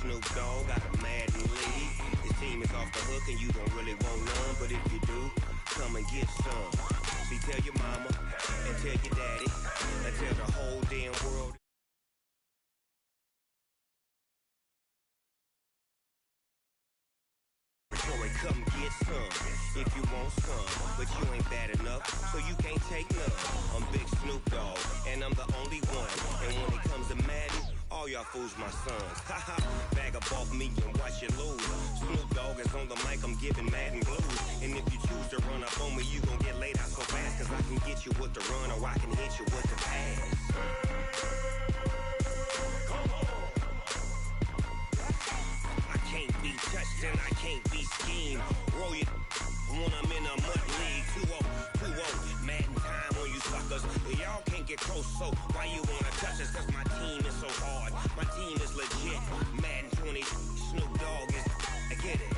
Snoop Dogg got a Madden lead. His team is off the hook and you don't really want none, but if you do, come and get some. See, tell your mama and tell your daddy and tell the whole damn world. Come get some if you want some, but you ain't bad enough, so you can't take none. I'm Big Snoop Dogg, and I'm the only one. And when it comes to Madden, all y'all fools my sons. Haha, bag up off me and watch you lose. Snoop Dogg is on the mic, I'm giving Madden blues. And if you choose to run up on me, you gon' get laid out so fast, cause I can get you with the run or I can hit you with the pass. Can't be touched and I can't be schemed. Roll it when I'm in a mud league. 2-0, Madden time on you suckers. Y'all can't get close, so why you wanna touch us? Cause my team is so hard. My team is legit. Madden 20, Snoop Dogg is, I get it.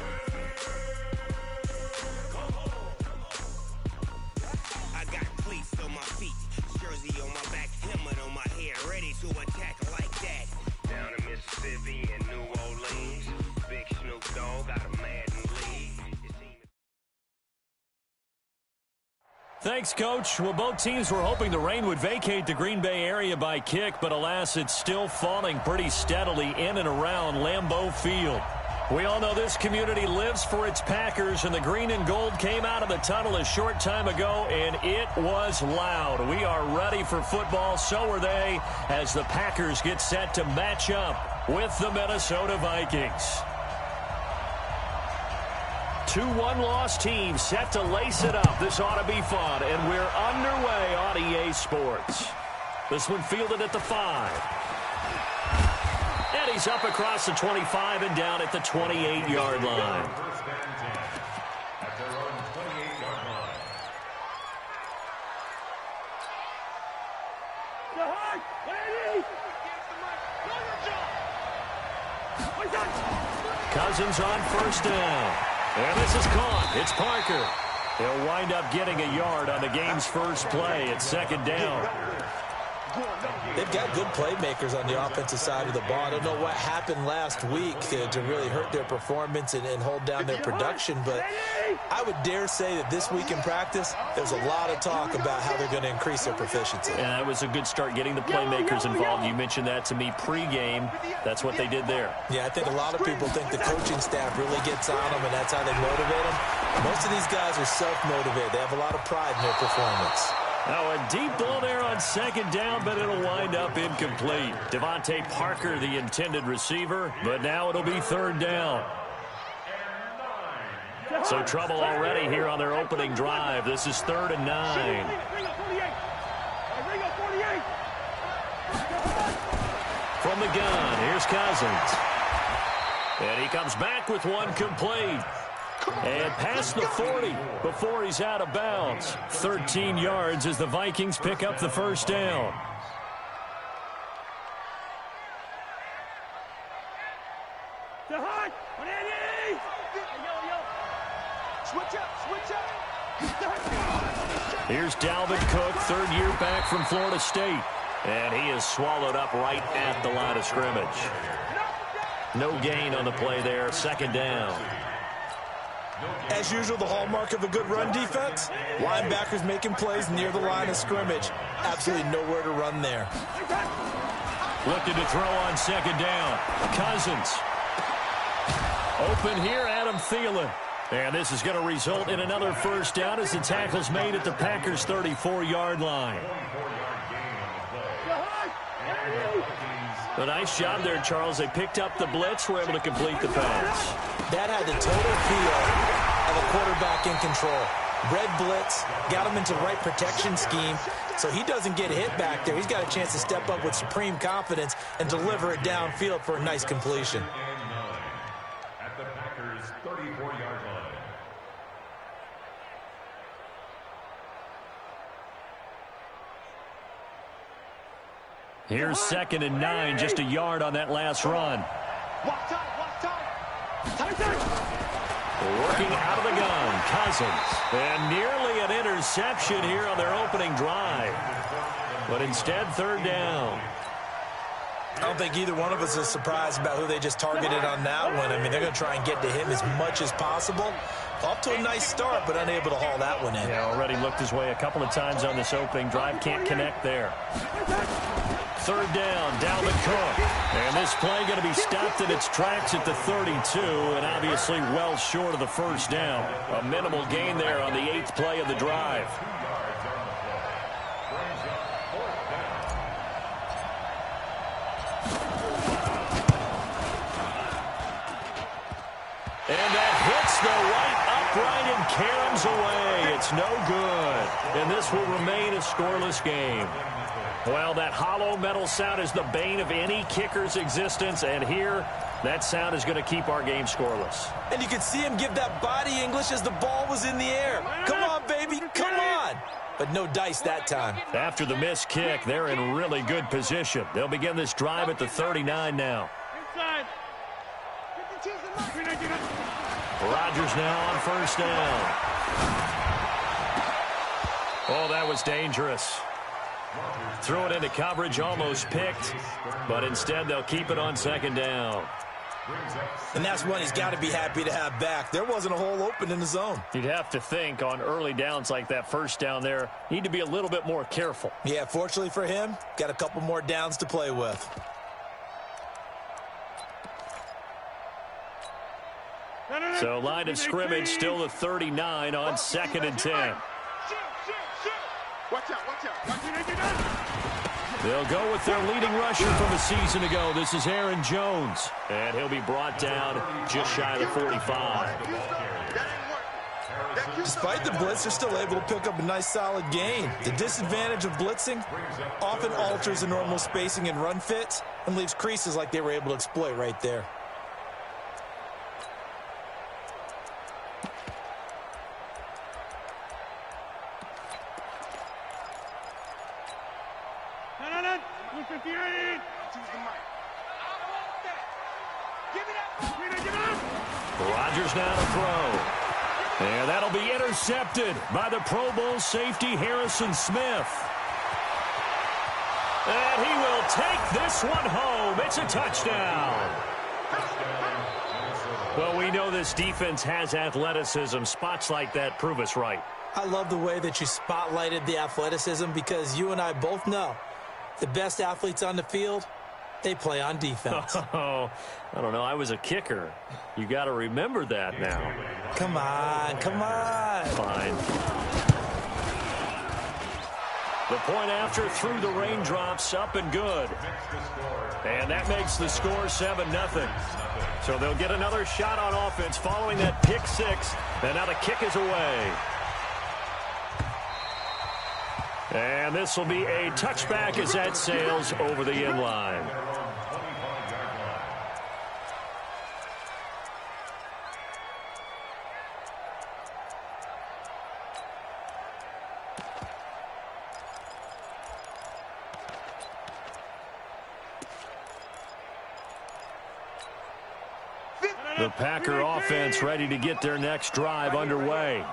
I got cleats on my feet, jersey on my back, helmet on my head, ready to attack like that. Down in Mississippi and New Orleans, Big Snoop Dogg got a Madden lead. Thanks, Coach. Well, both teams were hoping the rain would vacate the Green Bay area by kick, but alas, it's still falling pretty steadily in and around Lambeau Field. We all know this community lives for its Packers, and the green and gold came out of the tunnel a short time ago, and it was loud. We are ready for football, so are they, as the Packers get set to match up with the Minnesota Vikings. 2 one-loss teams set to lace it up. This ought to be fun, and we're underway on EA Sports. This one fielded at the 5. And he's up across the 25 and down at the 28-yard line. At their own 28-yard line. Cousins on first down. And this is caught. It's Parker. He'll wind up getting a yard on the game's first play at second down. They've got good playmakers on the offensive side of the ball. I don't know what happened last week to really hurt their performance and hold down their production, but I would dare say that this week in practice, there's a lot of talk about how they're going to increase their proficiency. And that was a good start getting the playmakers involved. You mentioned that to me pregame. That's what they did there. Yeah, I think a lot of people think the coaching staff really gets on them, and that's how they motivate them. Most of these guys are self-motivated. They have a lot of pride in their performance. Now a deep ball there on second down, but it'll wind up incomplete. Devontae Parker, the intended receiver, but now it'll be third down. So trouble already here on their opening drive. This is 3rd and 9. From the gun, here's Cousins. And he comes back with one complete. And past the 40 before he's out of bounds. 13 yards as the Vikings pick up the first down. Here's Dalvin Cook, 3rd year back from Florida State. And he is swallowed up right at the line of scrimmage. No gain on the play there, 2nd down. As usual, the hallmark of a good run defense, linebackers making plays near the line of scrimmage. Absolutely nowhere to run there. Looking to throw on 2nd down. Cousins. Open here, Adam Thielen. And this is going to result in another first down as the tackle's made at the Packers' 34-yard line. A nice job there, Charles. They picked up the blitz, were able to complete the pass. That had the total feel of a quarterback in control. Red blitz, got him into the right protection scheme, so he doesn't get hit back there. He's got a chance to step up with supreme confidence and deliver it downfield for a nice completion. At the Packers' 34-yard line. Here's 2nd and 9, just a yard on that last run. Working out of the gun, Cousins. And nearly an interception here on their opening drive. But instead, 3rd down. I don't think either one of us is surprised about who they just targeted on that one. I mean, they're going to try and get to him as much as possible. Off to a nice start, but unable to haul that one in. Yeah, already looked his way a couple of times on this opening drive. Can't connect there. Third down, Dalvin Cook. And this play going to be stopped in its tracks at the 32, and obviously well short of the first down. A minimal gain there on the 8th play of the drive. And that hits the right upright and caroms away. It's no good. And this will remain a scoreless game. Well, that hollow metal sound is the bane of any kicker's existence, and here, that sound is going to keep our game scoreless. And you can see him give that body English as the ball was in the air. Come on, baby, come on. But no dice that time. After the missed kick, they're in really good position. They'll begin this drive at the 39 now. Inside. Rodgers now on first down. Oh, that was dangerous. Threw it into coverage, almost picked, but instead they'll keep it on second down. And that's one he's got to be happy to have back. There wasn't a hole open in the zone. You'd have to think on early downs like that first down there, need to be a little bit more careful. Yeah, fortunately for him, got a couple more downs to play with. So line of scrimmage still the 39 on 2nd and 10. Watch out. They'll go with their leading rusher from a season ago. This is Aaron Jones. And he'll be brought down just shy of the 45. Despite the blitz, they're still able to pick up a nice solid gain. The disadvantage of blitzing often alters the normal spacing and run fits and leaves creases like they were able to exploit right there. Rodgers now to throw. And that'll be intercepted by the Pro Bowl safety Harrison Smith. And he will take this one home. It's a touchdown. Well, we know this defense has athleticism. Spots like that prove us right. I love the way that you spotlighted the athleticism because you and I both know the best athletes on the field, they play on defense. Oh, I don't know. I was a kicker. You got to remember that now. Come on, come on. Fine. The point after through the raindrops, up and good. And that makes the score 7-0. So they'll get another shot on offense following that pick six. And now the kick is away. And this will be a touchback as that sails over the end line. The Packer offense ready to get their next drive underway. Inside.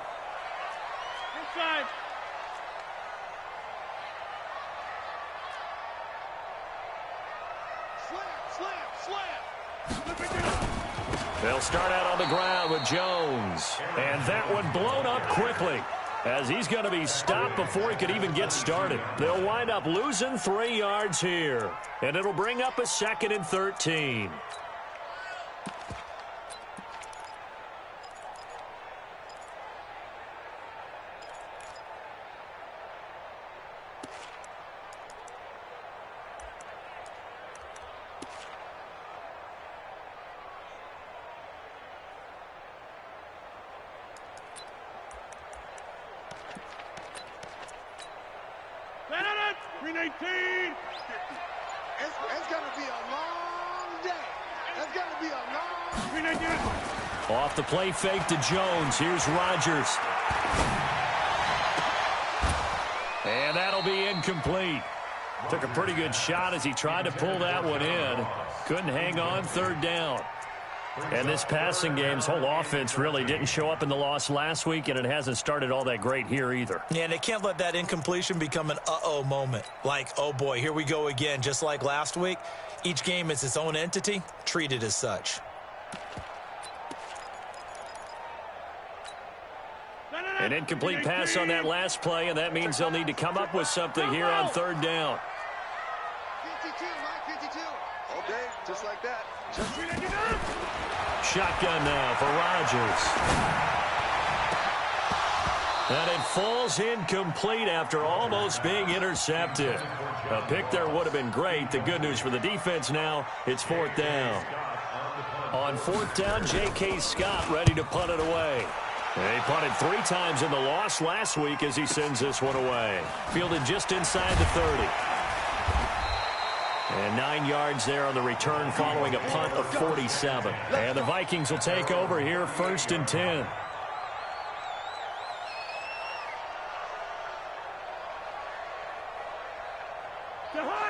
They'll start out on the ground with Jones. And that one blown up quickly as he's going to be stopped before he could even get started. They'll wind up losing 3 yards here. And it'll bring up a 2nd and 13. It's going to be a long day. It's going to be a long... Off the play fake to Jones. Here's Rodgers. And that'll be incomplete. Took a pretty good shot as he tried to pull that one in. Couldn't hang on 3rd down. And this passing game's whole offense really didn't show up in the loss last week, and it hasn't started all that great here either. Yeah, and they can't let that incompletion become an uh-oh moment. Like, oh boy, here we go again, just like last week. Each game is its own entity, treated as such. An incomplete pass on that last play, and that means they'll need to come up with something here on third down. 52, Mike, 52. All day, just like that. Shotgun now for Rodgers. And it falls incomplete after almost being intercepted. A pick there would have been great. The good news for the defense now, it's fourth down. On fourth down, J.K. Scott ready to punt it away. He punted 3 times in the loss last week as he sends this one away. Fielded just inside the 30. And 9 yards there on the return following a punt of 47. And the Vikings will take over here, 1st and 10.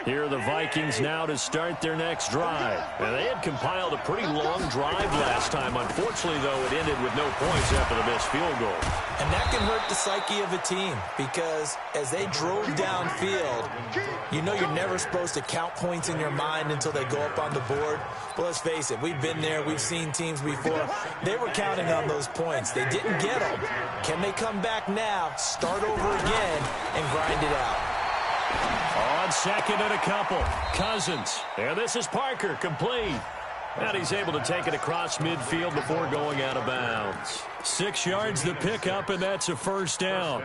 Here are the Vikings now to start their next drive. And they had compiled a pretty long drive last time. Unfortunately, though, it ended with no points after the missed field goal. And that can hurt the psyche of a team because as they drove downfield, you know you're never supposed to count points in your mind until they go up on the board. But let's face it, we've been there. We've seen teams before. They were counting on those points. They didn't get them. Can they come back now, start over again, and grind it out? On second and a couple, Cousins. And this is Parker, complete. And he's able to take it across midfield before going out of bounds. 6 yards the pickup, and that's a first down.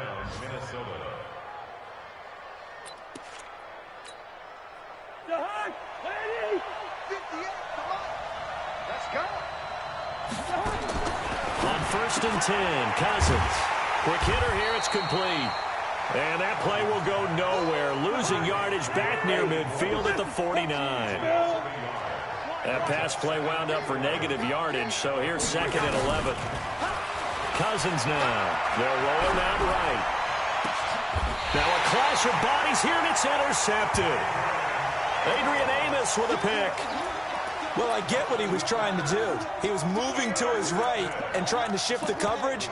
On 1st and 10, Cousins. Quick hitter here, it's complete. And that play will go nowhere. Losing yardage back near midfield at the 49. That pass play wound up for negative yardage, so here's 2nd and 11. Cousins now. They'll roll him out right. Now a clash of bodies here, and it's intercepted. Adrian Amos with a pick. Well, I get what he was trying to do. He was moving to his right and trying to shift the coverage,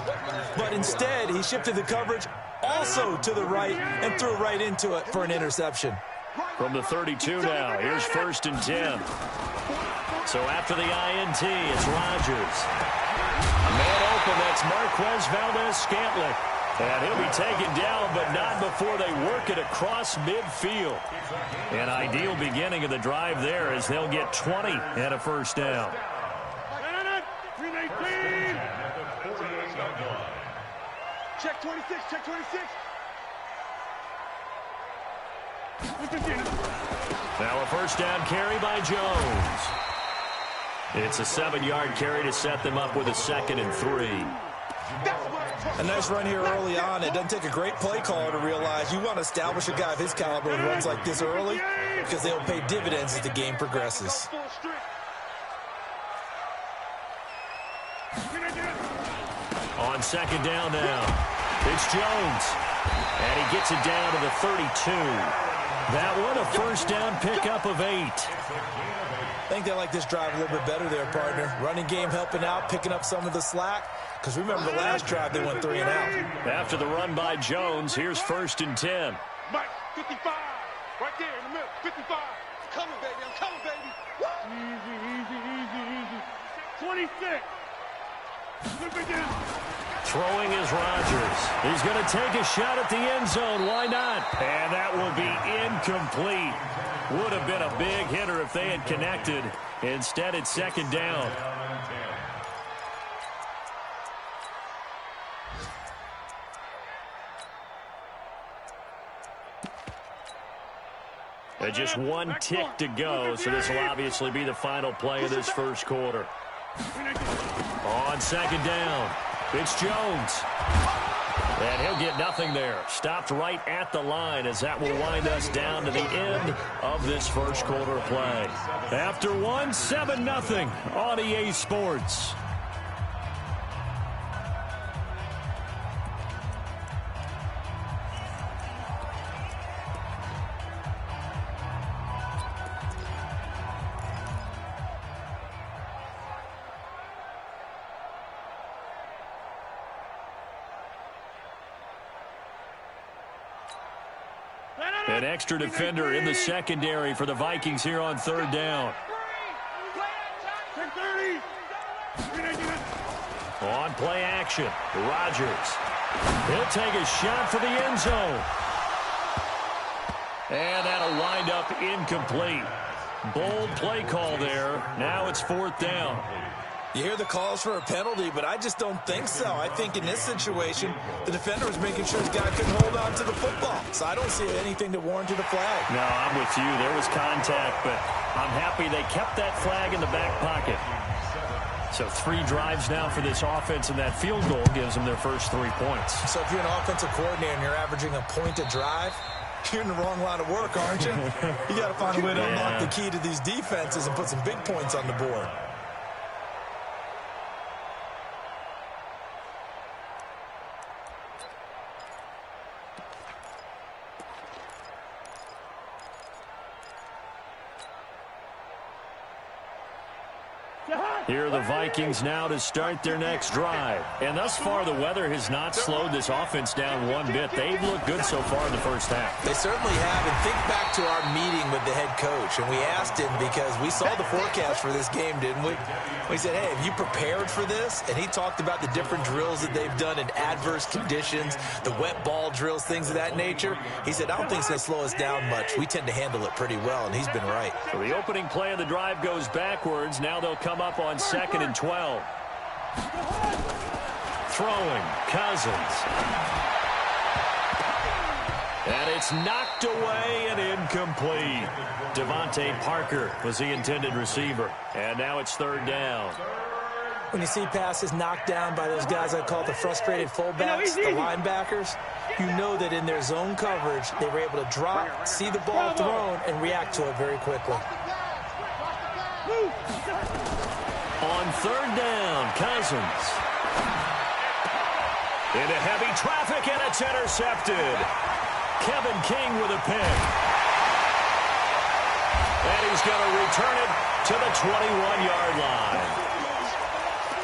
but instead he shifted the coverage also to the right and threw right into it for an interception. From the 32 now, here's 1st and 10. So after the INT, it's Rodgers. A man open, that's Marquez Valdez-Scantling. And he'll be taken down, but not before they work it across midfield. An ideal beginning of the drive there as they'll get 20 and a first down. Check 26, check 26. Now a first down carry by Jones. It's a 7-yard carry to set them up with a 2nd and 3. A nice run here early on. It doesn't take a great play caller to realize you want to establish a guy of his caliber who runs like this early because they'll pay dividends as the game progresses. On 2nd down now, it's Jones. And he gets it down to the 32. That one a first down pickup of 8. I think they like this drive a little bit better there, partner. Running game helping out, picking up some of the slack. Because remember the last drive, they went 3 and out. After the run by Jones, here's 1st and 10. Mike, 55. Right there in the middle, 55. I'm coming, baby. I'm coming, baby. Easy. 26. Throwing is Rodgers. He's going to take a shot at the end zone. Why not? And that will be incomplete. Would have been a big hitter if they had connected. Instead, it's 2nd down. Just one tick to go, so this will obviously be the final play of this first quarter. On 2nd down, it's Jones. And he'll get nothing there. Stopped right at the line as that will wind us down to the end of this first quarter of play. After one, 7-0 on EA Sports. An extra defender in the secondary for the Vikings here on third down. On play action, Rodgers. He'll take a shot for the end zone. And that'll wind up incomplete. Bold play call there. Now it's fourth down. You hear the calls for a penalty, but I just don't think so. I think in this situation, the defender was making sure his guy couldn't hold on to the football. So I don't see anything that warranted a flag. No, I'm with you. There was contact, but I'm happy they kept that flag in the back pocket. So 3 drives now for this offense, and that field goal gives them their first 3 points. So if you're an offensive coordinator and you're averaging a point a drive, you're in the wrong line of work, aren't you? You got to find a way to unlock the key to these defenses and put some big points on the board. Here are the Vikings now to start their next drive. And thus far, the weather has not slowed this offense down one bit. They've looked good so far in the first half. They certainly have. And think back to our meeting with the head coach. And we asked him because we saw the forecast for this game, didn't we? We said, hey, have you prepared for this? And he talked about the different drills that they've done in adverse conditions, the wet ball drills, things of that nature. He said, I don't think it's going to slow us down much. We tend to handle it pretty well, and he's been right. So the opening play of the drive goes backwards. Now they'll come up on 2nd and 12. Throwing, Cousins. And it's knocked away and incomplete. Devontae Parker was the intended receiver. And now it's third down. When you see passes knocked down by those guys I call the frustrated fullbacks, the linebackers, you know that in their zone coverage, they were able to drop, see the ball thrown, and react to it very quickly. On third down, Cousins. Into heavy traffic, and it's intercepted. Kevin King with a pick. And he's going to return it to the 21-yard line.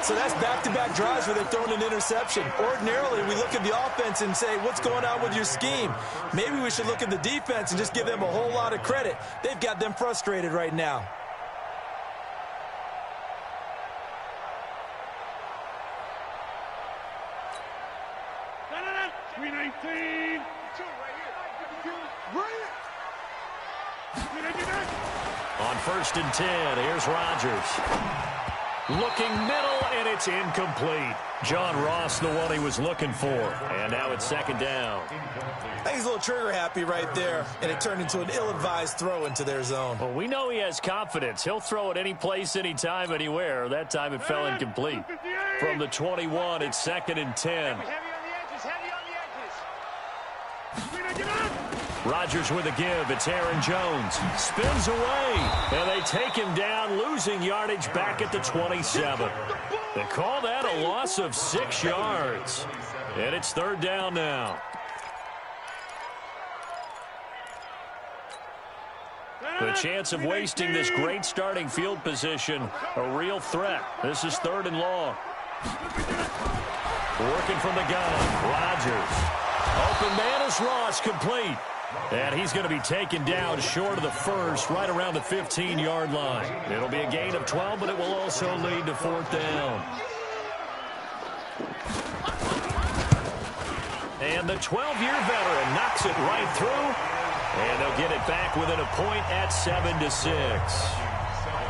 So that's back-to-back drives where they're throwing an interception. Ordinarily, we look at the offense and say, what's going on with your scheme? Maybe we should look at the defense and just give them a whole lot of credit. They've got them frustrated right now. On 1st and 10, here's Rodgers. Looking middle, and it's incomplete. John Ross, the one he was looking for. And now it's 2nd down. I think he's a little trigger happy right there, and it turned into an ill-advised throw into their zone. Well, we know he has confidence. He'll throw it any place, anytime, anywhere. That time it fell incomplete. From the 21, it's 2nd and 10. Rodgers with a give. It's Aaron Jones. Spins away. And they take him down, losing yardage back at the 27. They call that a loss of 6 yards. And it's 3rd down now. The chance of wasting this great starting field position, a real threat. This is 3rd and long. Working from the gun, Rodgers. Open man is Ross, complete. And he's going to be taken down short of the first, right around the 15-yard line. It'll be a gain of 12, but it will also lead to 4th down. And the 12-year veteran knocks it right through. And they'll get it back within a point at 7-6.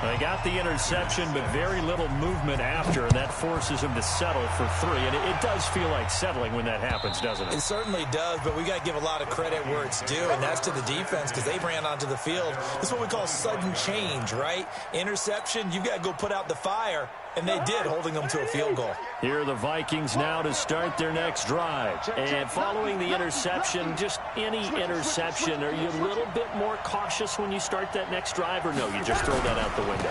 They got the interception, but very little movement after, and that forces him to settle for 3. And it does feel like settling when that happens, doesn't it? It certainly does, but we got to give a lot of credit where it's due, and that's to the defense because they ran onto the field. This is what we call sudden change, right? Interception, you've got to go put out the fire, and they did, holding them to a field goal. Here are the Vikings now to start their next drive. And following the interception, just any interception, are you a little bit more cautious when you start that next drive, or no, you just throw that out the window?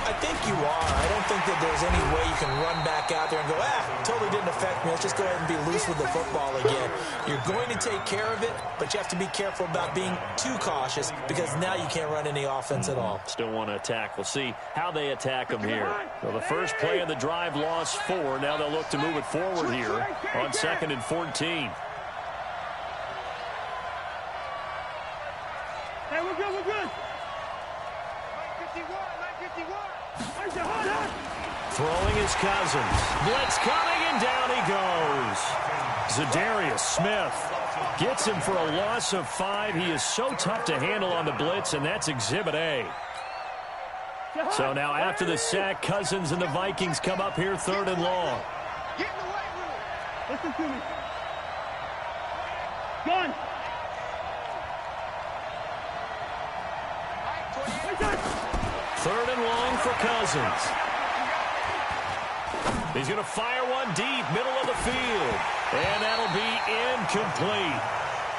I think you are. I don't think that there's any way you can run back out there and go, totally didn't affect me. Let's just go ahead and be loose with the football again. You're going to take care of it, but you have to be careful about being too cautious because now you can't run any offense at all. Still want to attack. We'll see how they attack them here. So the first play of the drive lost 4. Now they'll look to move it forward here on 2nd and 14. we're good. 951. Throwing his Cousins. Blitz coming, and down he goes. Zadarius Smith gets him for a loss of 5. He is so tough to handle on the blitz, and that's Exhibit A. So now after the sack, Cousins and the Vikings come up here 3rd and long. Get in the weight room. Listen to me. Go on. 3rd and long for Cousins. He's going to fire one deep, middle of the field. And that'll be incomplete.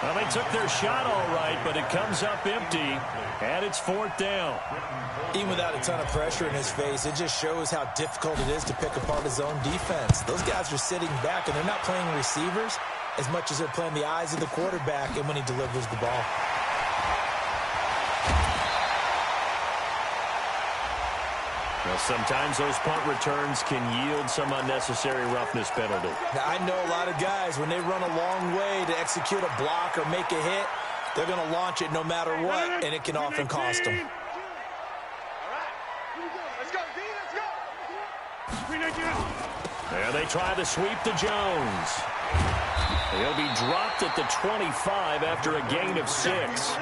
Well, they took their shot all right, but it comes up empty, and it's 4th down. Even without a ton of pressure in his face, it just shows how difficult it is to pick apart his own defense. Those guys are sitting back, and they're not playing receivers as much as they're playing the eyes of the quarterback and when he delivers the ball. Well, sometimes those punt returns can yield some unnecessary roughness penalty. Now, I know a lot of guys, when they run a long way to execute a block or make a hit, they're going to launch it no matter what, and it can often cost them. Let's go, D, let's go. There they try the sweep to Jones. He'll be dropped at the 25 after a gain of 6.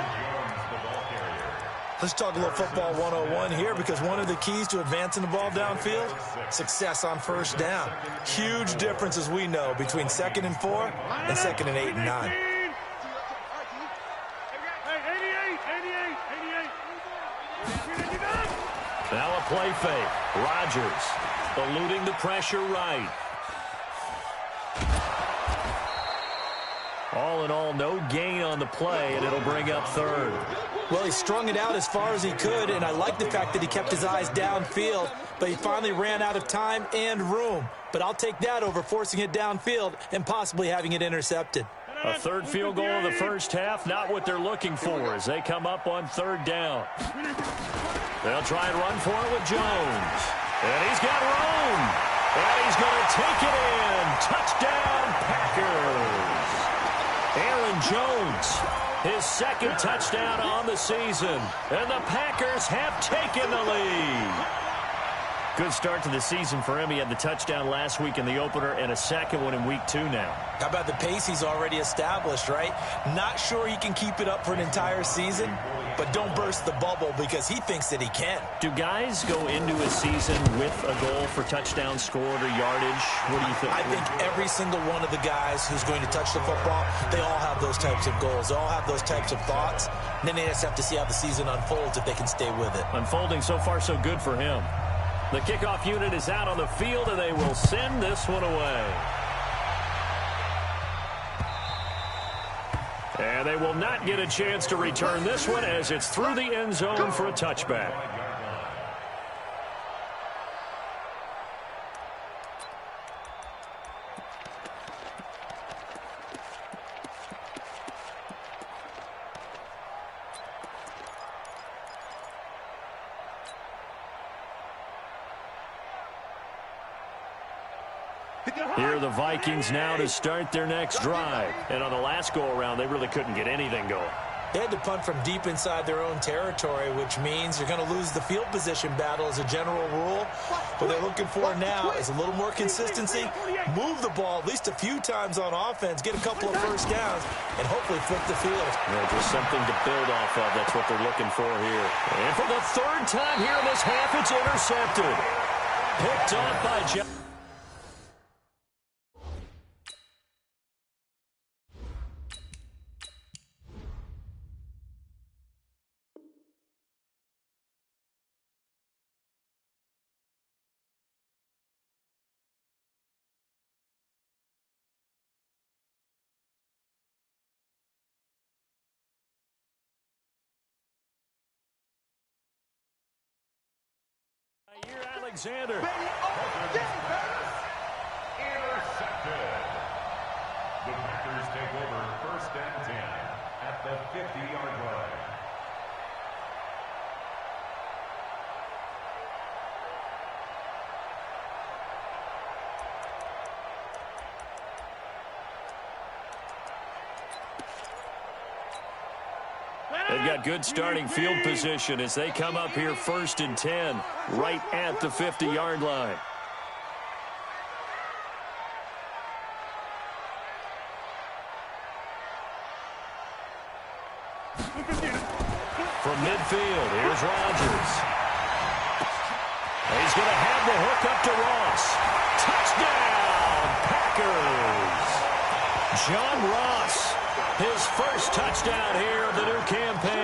Let's talk a little football 101 here, because one of the keys to advancing the ball downfield, success on 1st down. Huge difference, as we know, between 2nd and 4 and 2nd and 8 and 9. Now a play fake. Rodgers eluding the pressure right. All in all, no gain on the play, and it'll bring up 3rd. Well, he strung it out as far as he could, and I like the fact that he kept his eyes downfield, but he finally ran out of time and room. But I'll take that over forcing it downfield and possibly having it intercepted. A 3rd field goal in the 1st half, not what they're looking for as they come up on 3rd down. They'll try and run for it with Jones. And he's got room. And he's going to take it in. Touchdown, Packers. Aaron Jones, his 2nd touchdown on the season. And the Packers have taken the lead. Good start to the season for him. He had the touchdown last week in the opener and a 2nd one in week 2 now. How about the pace he's already established, right? Not sure he can keep it up for an entire season, but don't burst the bubble because he thinks that he can. Do guys go into a season with a goal for touchdowns scored or yardage? What do you think? I think every single one of the guys who's going to touch the football, they all have those types of goals. They all have those types of thoughts. And then they just have to see how the season unfolds if they can stay with it. Unfolding so far so good for him. The kickoff unit is out on the field, and they will send this one away. And they will not get a chance to return this one as it's through the end zone for a touchback. Here are the Vikings now to start their next drive. And on the last go-around, they really couldn't get anything going. They had to punt from deep inside their own territory, which means you're going to lose the field position battle as a general rule. What they're looking for now is a little more consistency, move the ball at least a few times on offense, get a couple of 1st downs, and hopefully flip the field. Yeah, just something to build off of. That's what they're looking for here. And for the 3rd time here in this half, it's intercepted. Picked off by Jeff. Alexander. Intercepted. The Packers take over 1st and 10 at the 50-yard line. They've got good starting field position as they come up here 1st and 10, right at the 50-yard line. From midfield, here's Rodgers. He's going to have the hook up to Ross. Touchdown, Packers. John Ross, his first touchdown here of the new campaign.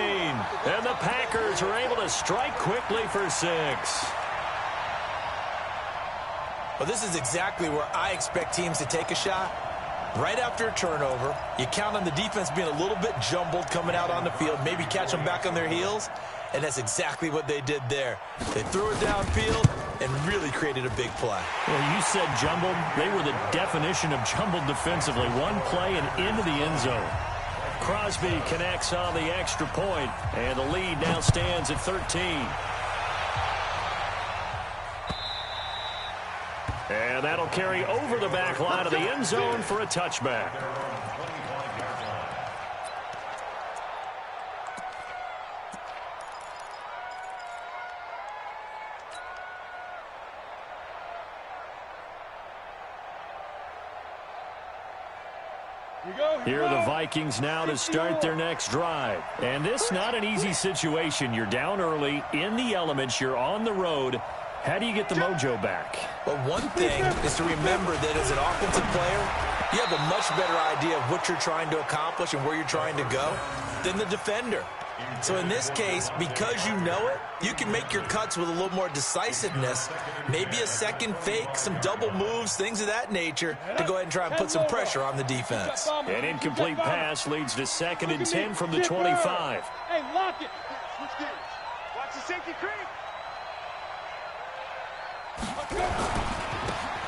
And the Packers are able to strike quickly for 6. Well, this is exactly where I expect teams to take a shot. Right after a turnover, you count on the defense being a little bit jumbled coming out on the field, maybe catch them back on their heels, and that's exactly what they did there. They threw it downfield and really created a big play. Well, you said jumbled. They were the definition of jumbled defensively. One play and into the end zone. Crosby connects on the extra point, and the lead now stands at 13. And that'll carry over the back line of the end zone for a touchback. Here are the Vikings now to start their next drive. And this not an easy situation. You're down early, in the elements, you're on the road. How do you get the mojo back? Well, one thing is to remember that as an offensive player, you have a much better idea of what you're trying to accomplish and where you're trying to go than the defender. So in this case, because you know it, you can make your cuts with a little more decisiveness, maybe a second fake, some double moves, things of that nature, to go ahead and try and put some pressure on the defense. An incomplete pass leads to 2nd and 10 from the 25. Hey, lock it. Switch gears. Watch the safety creep.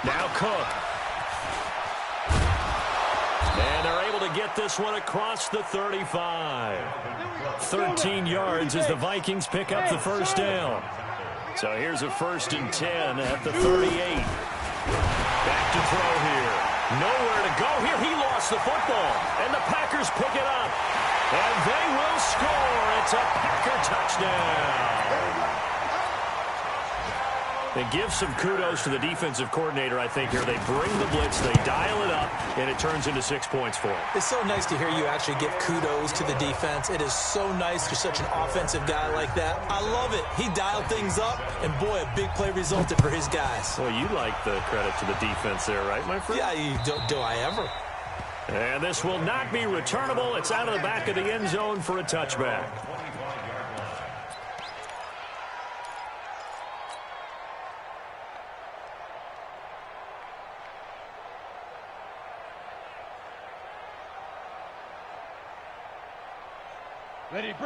Now Cook. And they're able to get this one across the 35. 13 yards as the Vikings pick up the first down. So here's a 1st and 10 at the 38. Back to throw here. Nowhere to go here. He lost the football. And the Packers pick it up. And they will score. It's a Packer touchdown. It gives some kudos to the defensive coordinator, I think, here. They bring the blitz, they dial it up, and it turns into 6 points for them. It's so nice to hear you actually give kudos to the defense. It is so nice for such an offensive guy like that. I love it. He dialed things up, and boy, a big play resulted for his guys. Well, you like the credit to the defense there, right, my friend? Yeah, do I ever. And this will not be returnable. It's out of the back of the end zone for a touchback.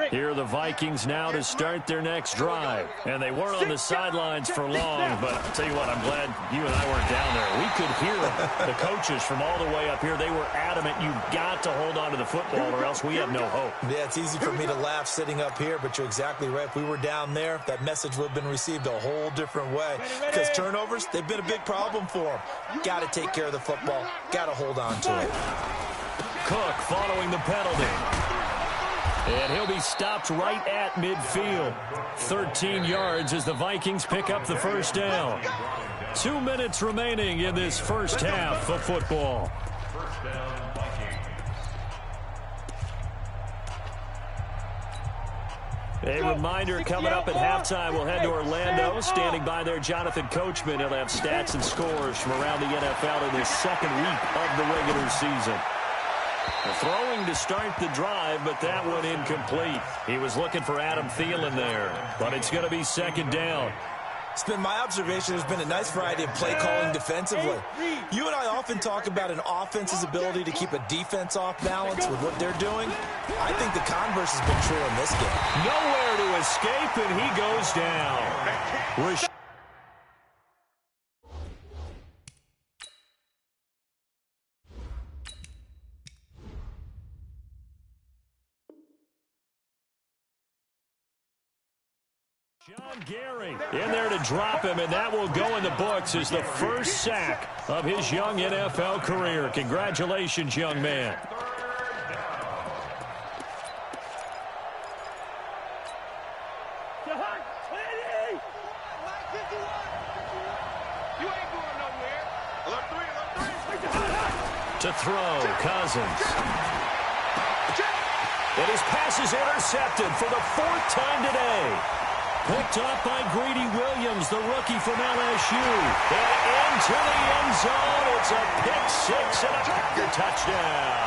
Here are the Vikings now to start their next drive. And they weren't on the sidelines for long, but I'll tell you what, I'm glad you and I weren't down there. We could hear the coaches from all the way up here. They were adamant, you've got to hold on to the football or else we have no hope. Yeah, it's easy for me to laugh sitting up here, but you're exactly right. If we were down there, that message would have been received a whole different way. Because turnovers, they've been a big problem for them. Got to take care of the football. Got to hold on to it. Cook following the penalty. And he'll be stopped right at midfield. 13 yards as the Vikings pick up the first down. 2 minutes remaining in this first half of football. First down, Vikings. A reminder coming up at halftime, we'll head to Orlando. Standing by there, Jonathan Coachman. He'll have stats and scores from around the NFL in his second week of the regular season. Throwing to start the drive, but that one incomplete. He was looking for Adam Thielen there, but it's going to be 2nd down. It's been my observation there's been a nice variety of play calling defensively. You and I often talk about an offense's ability to keep a defense off balance with what they're doing. I think the converse has been true in this game. Nowhere to escape, and he goes down. John Gary in there to drop him, and that will go in the books as the first sack of his young NFL career. Congratulations, young man. to throw. Cousins. And his pass is intercepted for the 4th time today. Picked up by Greedy Williams, the rookie from LSU. And into the end zone. It's a pick-6 and a Packer touchdown.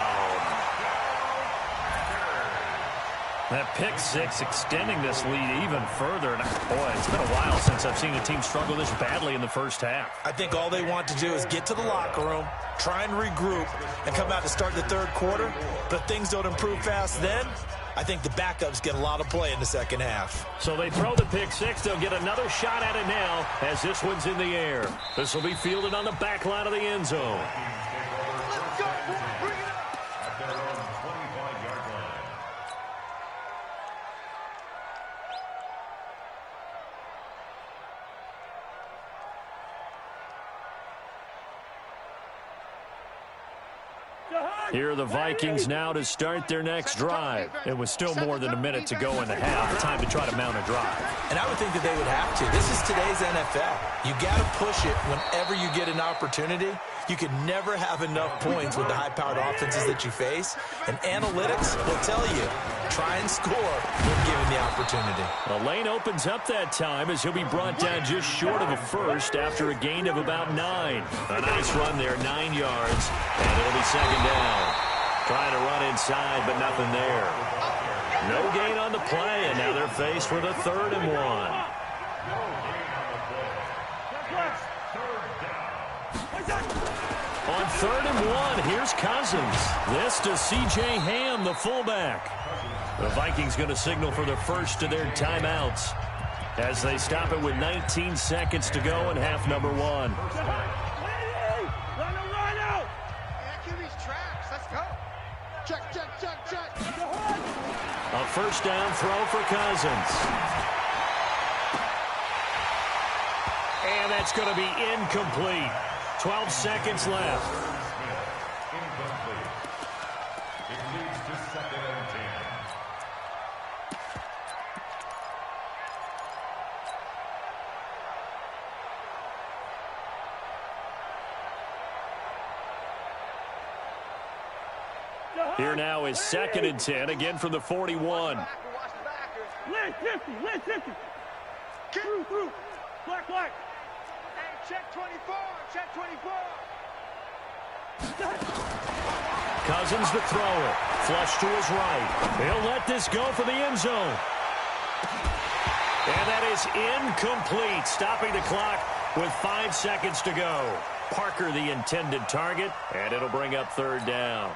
That pick-6 extending this lead even further. And boy, it's been a while since I've seen a team struggle this badly in the first half. I think all they want to do is get to the locker room, try and regroup, and come out to start the third quarter. But if things don't improve fast then, I think the backups get a lot of play in the second half. So they throw the pick-6. They'll get another shot at it now as this one's in the air. This will be fielded on the back line of the end zone. Let's go, boy. Bring it up. At their own 25-yard line. Here are the Vikings now to start their next drive. It was still more than a minute to go in the half. Time to try to mount a drive. And I would think that they would have to. This is today's NFL. You got to push it whenever you get an opportunity. You can never have enough points with the high-powered offenses that you face. And analytics will tell you, try and score when given the opportunity. The lane opens up that time as he'll be brought down just short of a first after a gain of about 9. A nice run there, 9 yards, and it'll be second down. Trying to run inside, but nothing there. No gain on the play, and now they're faced with a 3rd and 1. On 3rd and 1, here's Cousins. This to C.J. Ham, the fullback. The Vikings going to signal for the first of their timeouts as they stop it with 19 seconds to go in half number 1. Run out. QB's tracks. Let's go. Check. A first down throw for Cousins. And that's going to be incomplete. 12 seconds left. Incomplete. It leads to 2nd and 10. Here now is 2nd and 10, again from the 41. Watch the backers. Left 50. Through. Black. Hey, check 24. Cousins to throw it. Flush to his right. He'll let this go for the end zone. And that is incomplete, stopping the clock with 5 seconds to go. Parker the intended target, and it'll bring up 3rd down.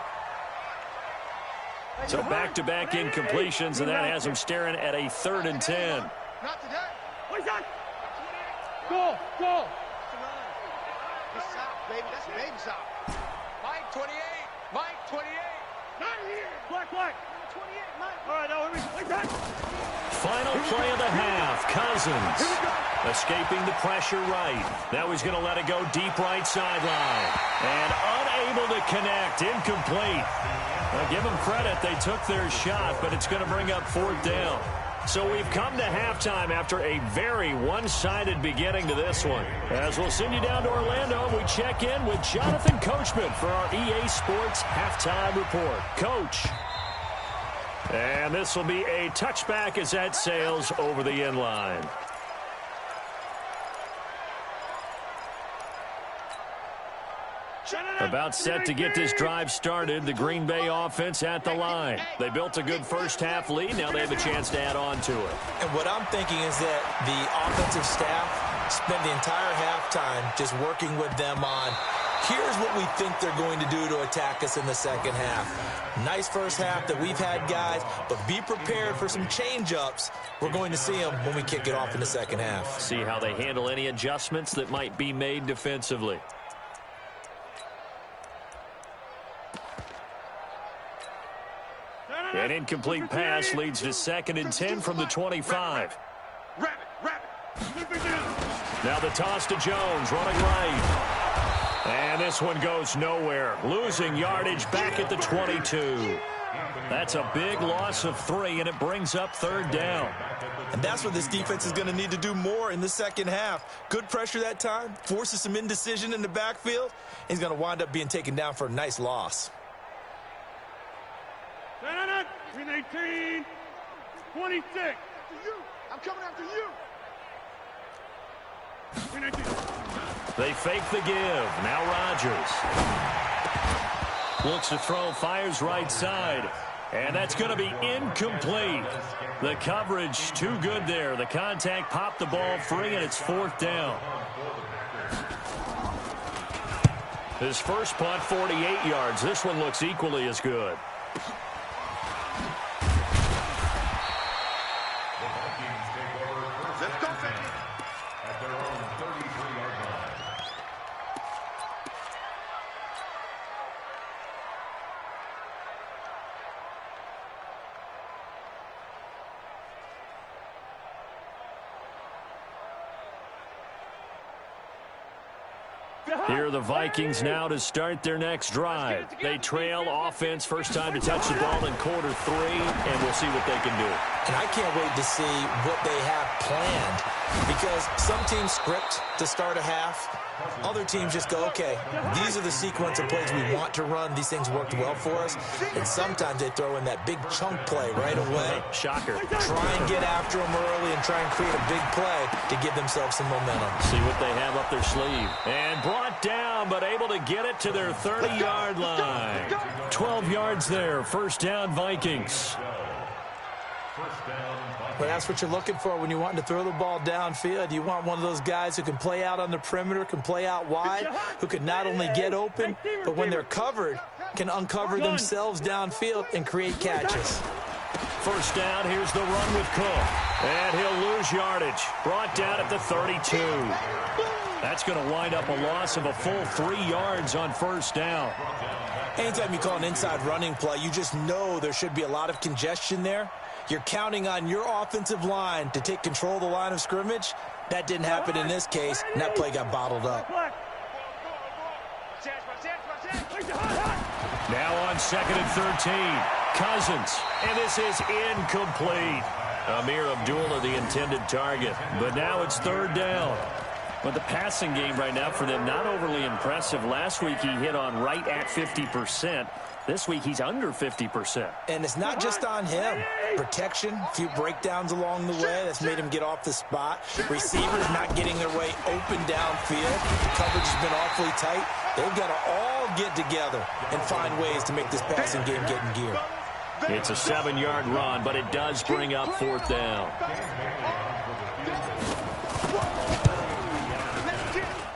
So back-to-back incompletions, and that has them staring at a 3rd and 10. Not today. What's that? Go. That's South, baby. That's baby South. Mike 28. Not here. Black. 28, Mike. All right, now what's that? Final play of the half. Cousins escaping the pressure right. Now he's going to let it go deep right sideline. And unable to connect. Incomplete. Now give them credit. They took their shot, but it's going to bring up 4th down. So we've come to halftime after a very one-sided beginning to this one. As we'll send you down to Orlando, we check in with Jonathan Coachman for our EA Sports Halftime Report. Coach. And this will be a touchback as that sails over the end line. About set to get this drive started, the Green Bay offense at the line. They built a good first half lead. Now they have a chance to add on to it. And what I'm thinking is that the offensive staff spent the entire halftime just working with them on, here's what we think they're going to do to attack us in the second half. Nice first half that we've had, guys, but be prepared for some change-ups. We're going to see them when we kick it off in the second half. See how they handle any adjustments that might be made defensively. An incomplete pass leads to 2nd and 10 from the 25. Now the toss to Jones, running right. And this one goes nowhere. Losing yardage back at the 22. That's a big loss of 3, and it brings up 3rd down. And that's what this defense is going to need to do more in the second half. Good pressure that time, forces some indecision in the backfield. He's going to wind up being taken down for a nice loss. 18, 26. I'm coming after you. They fake the give. Now Rodgers. Looks to throw, fires right side. And that's going to be incomplete. The coverage too good there. The contact popped the ball free, and it's 4th down. His first punt, 48 yards. This one looks equally as good. At their own 33-yard line. Here are the Vikings now to start their next drive. They trail offense, first time to touch the ball in quarter 3, and we'll see what they can do. And I can't wait to see what they have planned, because some teams script to start a half. Other teams just go, okay, these are the sequence of plays we want to run. These things worked well for us. And sometimes they throw in that big chunk play right away. Shocker. Try and get after them early and try and create a big play to give themselves some momentum. See what they have up their sleeve. And brought down, but able to get it to their 30-yard line. 12 yards there. First down, Vikings. But that's what you're looking for when you're wanting to throw the ball downfield. You want one of those guys who can play out on the perimeter, can play out wide, who can not only get open, but when they're covered, can uncover themselves downfield and create catches. First down, here's the run with Cook. And he'll lose yardage. Brought down at the 32. That's going to wind up a loss of a full 3 yards on first down. Anytime you call an inside running play, you just know there should be a lot of congestion there. You're counting on your offensive line to take control of the line of scrimmage. That didn't happen in this case, and that play got bottled up. Now on 2nd and 13, Cousins, and this is incomplete. Amir Abdullah, the intended target, but now it's 3rd down. But the passing game right now for them, not overly impressive. Last week he hit on right at 50%. This week he's under 50%. And it's not just on him. Protection, a few breakdowns along the way. That's made him get off the spot. Receivers not getting their way open downfield. The coverage has been awfully tight. They've got to all get together and find ways to make this passing game get in gear. It's a 7-yard run, but it does bring up 4th down.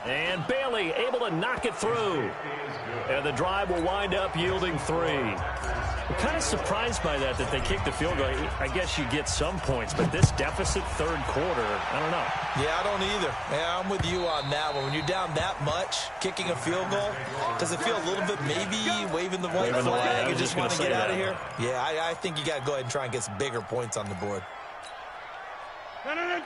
And Bailey able to knock it through. And the drive will wind up yielding 3. I'm kind of surprised by that they kicked the field goal. I guess you get some points, but this deficit 3rd quarter, I don't know. Yeah, I don't either. Yeah, I'm with you on that one. When you're down that much, kicking a field goal, does it feel a little bit maybe waving the white flag and just want to get out of here? Yeah, I think you got to go ahead and try and get some bigger points on the board.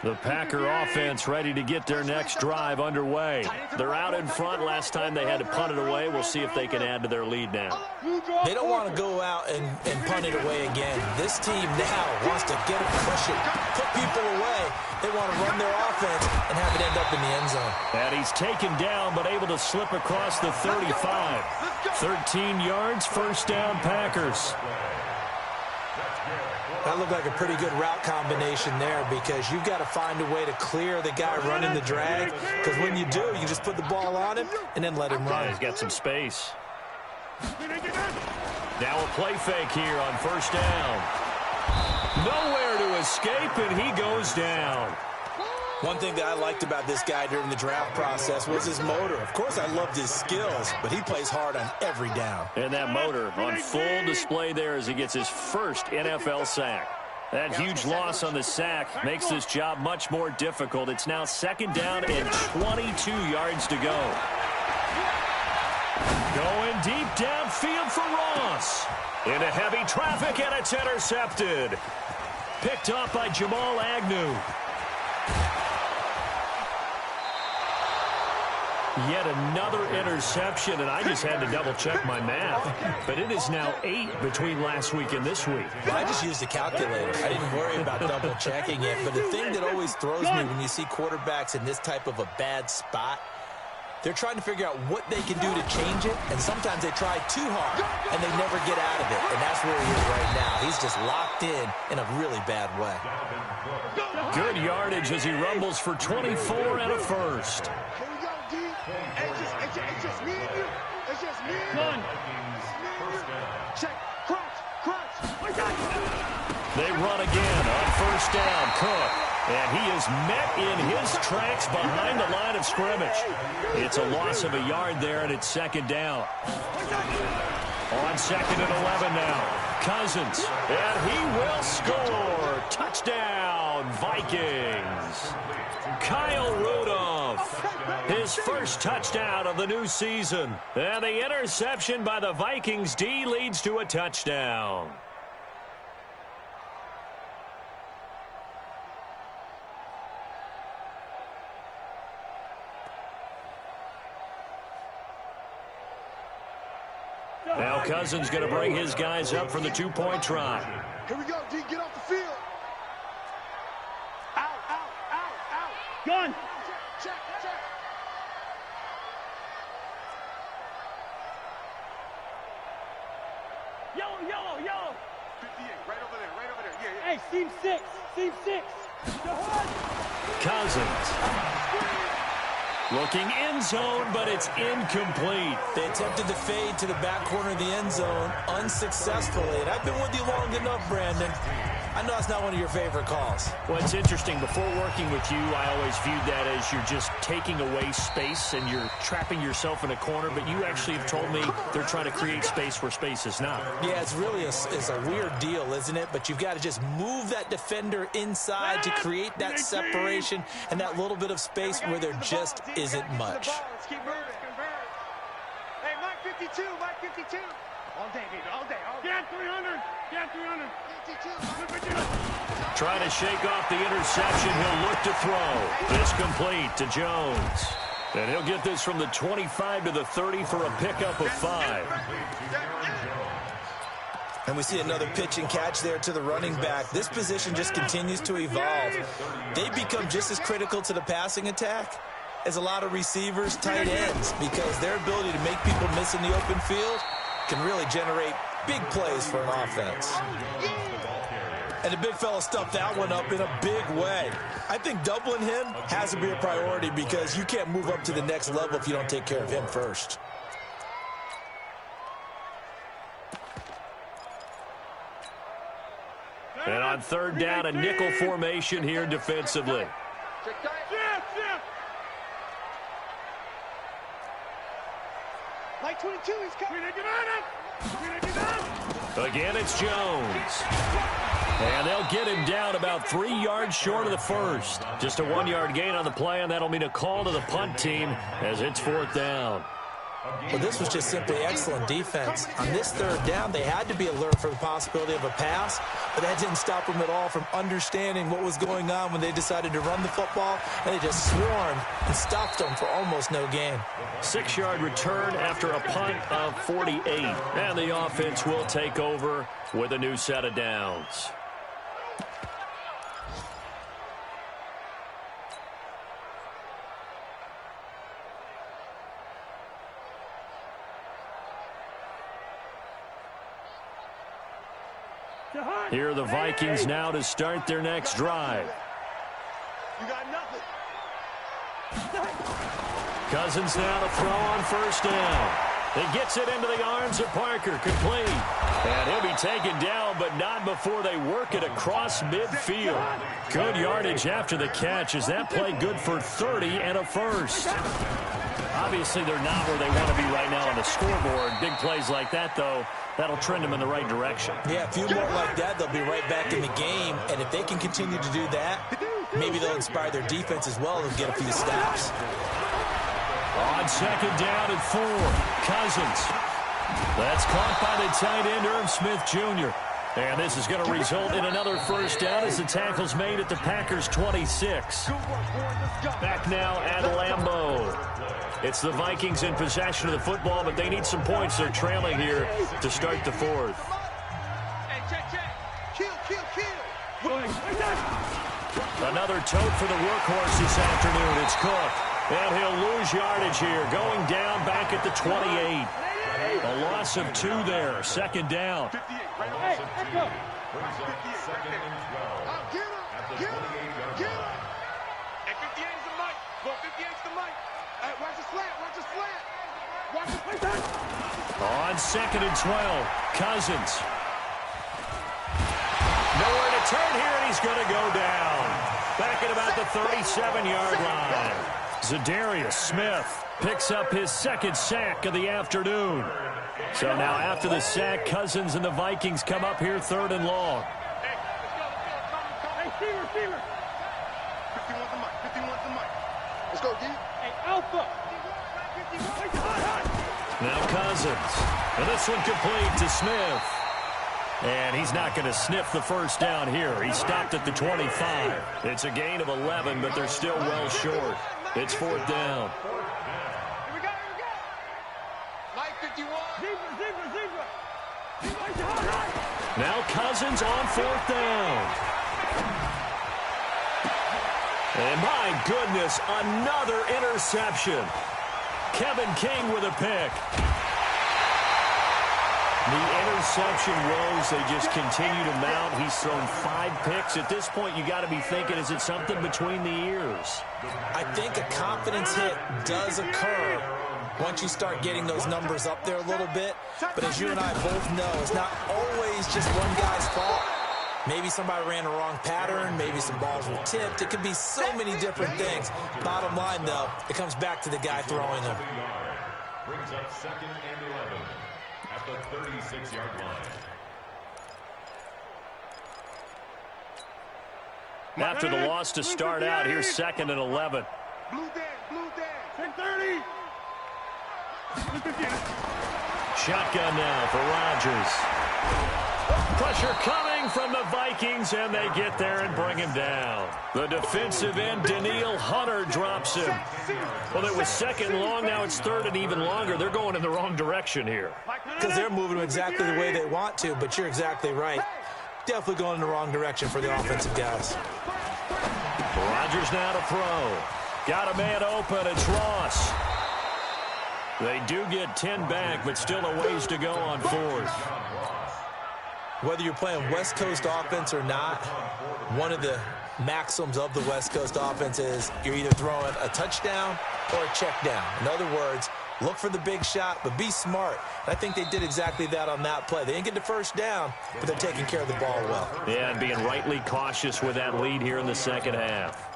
The Packer offense ready to get their next drive underway. They're out in front. Last time they had to punt it away. We'll see if they can add to their lead now. They don't want to go out and punt it away again. This team now wants to get a cushion, put people away. They want to run their offense and have it end up in the end zone. And he's taken down but able to slip across the 35. 13 yards, first down Packers. That looked like a pretty good route combination there, because you've got to find a way to clear the guy running the drag, because when you do, you can just put the ball on him and then let him run. He's got some space. Now a play fake here on first down. Nowhere to escape, and he goes down. One thing that I liked about this guy during the draft process was his motor. Of course, I loved his skills, but he plays hard on every down. And that motor on full display there as he gets his first NFL sack. That huge loss on the sack makes this job much more difficult. It's now 2nd down and 22 yards to go. Going deep downfield for Ross. Into heavy traffic, and it's intercepted. Picked up by Jamal Yet another interception, and I just had to double-check my math. But it is now 8 between last week and this week. Well, I just used a calculator. I didn't worry about double-checking it. But the thing that always throws me when you see quarterbacks in this type of a bad spot, they're trying to figure out what they can do to change it, and sometimes they try too hard, and they never get out of it. And that's where he is right now. He's just locked in a really bad way. Good yardage as he rumbles for 24 and a first. Here we go, D. It's just me and you. It's just me and you. Check. Crunch. They run again on first down. Cook. And he is met in his tracks behind the line of scrimmage. It's a loss of a yard there, and it's second down. On second and 11 now. Cousins. And he will score. Touchdown, Vikings. Kyle Rudolph. His first touchdown of the new season. And the interception by the Vikings D leads to a touchdown. Now Cousins going to bring his guys up for the two-point try. Here we go, D. Get off the field. Out. Gun. Check. Yellow. 58, right over there. Yeah. Hey, seam 6. Cousins. Looking end zone, but it's incomplete. They attempted to fade to the back corner of the end zone unsuccessfully. And I've been with you long enough, Brandon. I know it's not one of your favorite calls. Well, it's interesting. Before working with you, I always viewed that as you're just taking away space and you're trapping yourself in a corner. But you actually have told me they're trying to create space where space is not. Yeah, it's really a weird deal, isn't it? But you've got to just move that defender inside to create that separation and that little bit of space where there just isn't much. Let's keep moving. Hey, Mike 52. All day, baby, all day. Get 300. 52. Trying to shake off the interception. He'll look to throw. This complete to Jones. And he'll get this from the 25 to the 30 for a pickup of 5. And we see another pitch and catch there to the running back. This position just continues to evolve. They become just as critical to the passing attack as a lot of receivers, tight ends, because their ability to make people miss in the open field can really generate big plays for an offense. And the big fella stuffed that one up in a big way. I think doubling him has to be a priority because you can't move up to the next level if you don't take care of him first. And on third down, a nickel formation here defensively. Mike 22, he's coming. Again, it's Jones. And they'll get him down about 3 yards short of the first. Just a 1-yard gain on the play, and that'll mean a call to the punt team as it's fourth down. Well, this was just simply excellent defense. On this third down, they had to be alert for the possibility of a pass, but that didn't stop them at all from understanding what was going on when they decided to run the football, and they just swarmed and stopped them for almost no gain. 6-yard return after a punt of 48. And the offense will take over with a new set of downs. Here are the Vikings now to start their next drive. You got nothing. Cousins now to throw on first down. He gets it into the arms of Parker, complete. And he'll be taken down, but not before they work it across midfield. Good yardage after the catch as that play good for 30 and a first. Obviously, they're not where they want to be right now on the scoreboard. Big plays like that, though, that'll trend them in the right direction. Yeah, a few more like that, they'll be right back in the game. And if they can continue to do that, maybe they'll inspire their defense as well and get a few stops. On second down and 4, Cousins. That's caught by the tight end, Irv Smith Jr. And this is going to result in another first down as the tackle's made at the Packers' 26. Back now at Lambeau. It's the Vikings in possession of the football, but they need some points. They're trailing here to start the fourth. Another tote for the workhorse this afternoon. It's Cook. And he'll lose yardage here. Going down back at the 28. A loss of 2 there. Second down. Brings up second and 12 at the 28-yard line. At 58 is the mic. Go 58 is the mic. Watch the slant. Watch the slant. Watch the slant. On second and 12, Cousins. Nowhere to turn here, and he's going to go down. Back at about the 37-yard line. Zadarius Smith picks up his second sack of the afternoon. So now after the sack, Cousins and the Vikings come up here third and long. Hey, receiver. 51's the mic. 51's the mic. Let's go, D. Hey, Alpha. Now Cousins. And this one complete to Smith. And he's not going to sniff the first down here. He stopped at the 25. It's a gain of 11, but they're still well short. It's fourth down. Here we go. Mike 51. Zebra. Now Cousins on fourth down. And my goodness, another interception. Kevin King with a pick. The interception woes, they just continue to mount. He's thrown 5 picks. At this point, you got to be thinking, is it something between the ears? I think a confidence hit does occur once you start getting those numbers up there a little bit. But as you and I both know, it's not always just one guy's fault. Maybe somebody ran a wrong pattern. Maybe some balls were tipped. It could be so many different things. Bottom line, though, it comes back to the guy throwing them. Brings up second and 11 at the 36-yard line. After the loss to start out, here's second and 11. Blue Dan. 10-30. Shotgun now for Rodgers. Pressure coming from the Vikings, and they get there and bring him down. The defensive end, Danielle Hunter, drops him. Well, it was second and long. Now it's third and even longer. They're going in the wrong direction here. Because they're moving exactly the way they want to, but you're exactly right. Definitely going in the wrong direction for the offensive guys. Rodgers now to throw. Got a man open. It's Ross. They do get 10 back, but still a ways to go on fourth. Whether you're playing West Coast offense or not, one of the maxims of the West Coast offense is you're either throwing a touchdown or a check down. In other words, look for the big shot, but be smart. I think they did exactly that on that play. They didn't get the first down, but they're taking care of the ball well. Yeah, and being rightly cautious with that lead here in the second half.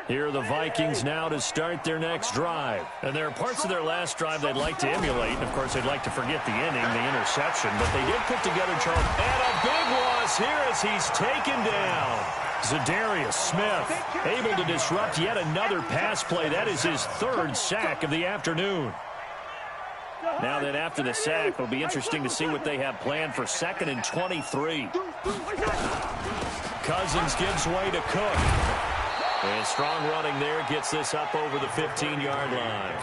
Here are the Vikings now to start their next drive. And there are parts of their last drive they'd like to emulate. And, of course, they'd like to forget the inning, the interception. But they did put together, Charles. And a big loss here as he's taken down. Zadarius Smith able to disrupt yet another pass play. That is his third sack of the afternoon. Now that after the sack, it'll be interesting to see what they have planned for second and 23. Cousins gives way to Cook. And strong running there gets this up over the 15-yard line.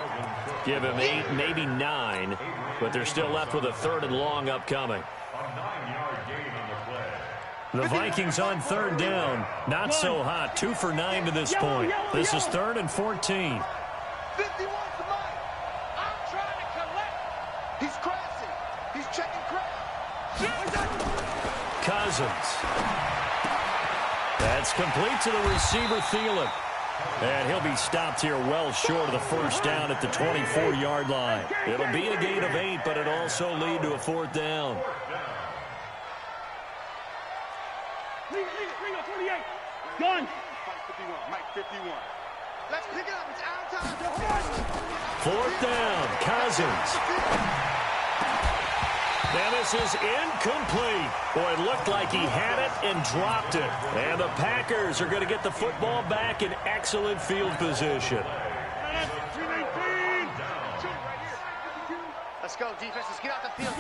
Give him 8, maybe 9, but they're still left with a third and long upcoming. A 9-yard gain on the play. The Vikings on third down. Not so hot. 2 for 9 to this point. This is third and 14. 51's the mic. I'm trying to collect. He's crashing. He's checking crash. Cousins. That's complete to the receiver, Thielen. And he'll be stopped here well short of the first down at the 24-yard line. It'll be a gain of 8, but it'll also lead to a fourth down. Leave it, 28. Gun. Mike 51. Let's pick it up. It's our time. Fourth down, Cousins. And this is incomplete. Boy, it looked like he had it and dropped it. And the Packers are going to get the football back in excellent field position. Let's go, defense. Let's get out the field.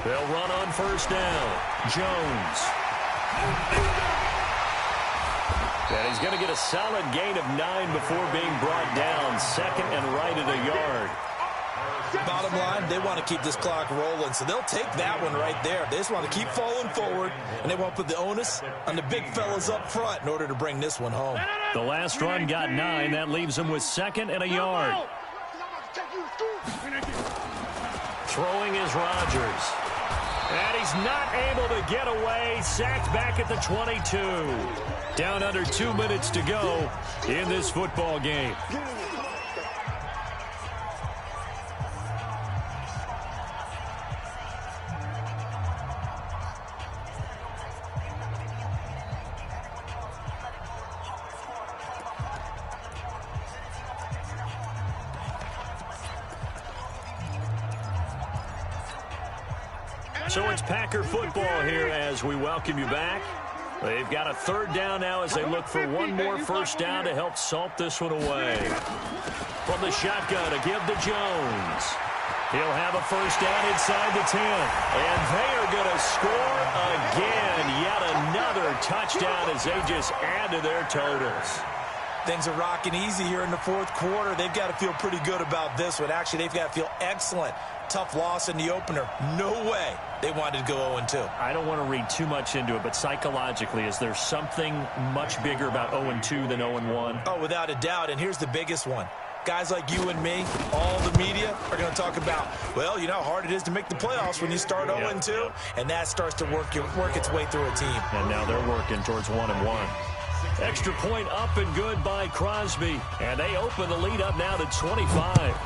They'll run on first down. Jones. And he's going to get a solid gain of 9 before being brought down. Second and right at a yard. Bottom line, they want to keep this clock rolling, so they'll take that one right there. They just want to keep falling forward, and they want to put the onus on the big fellas up front in order to bring this one home. The last run got 9. That leaves him with second and a yard. Throwing is Rodgers. And he's not able to get away. Sacked back at the 22. Down under 2 minutes to go in this football game. So it's Packer football here as we welcome you back. They've got a third down now as they look for one more first down to help salt this one away. From the shotgun to give to Jones. He'll have a first down inside the 10. And they are going to score again. Yet another touchdown as they just add to their totals. Things are rocking easy here in the fourth quarter. They've got to feel pretty good about this one. Actually, they've got to feel excellent. Tough loss in the opener. No way they wanted to go 0-2. I don't want to read too much into it, but psychologically, is there something much bigger about 0-2 than 0-1? Oh, without a doubt, and here's the biggest one. Guys like you and me, all the media, are going to talk about, well, you know how hard it is to make the playoffs when you start 0-2, and that starts to work its way through a team. And now they're working towards 1-1. Extra point up and good by Crosby, and they open the lead up now to 25.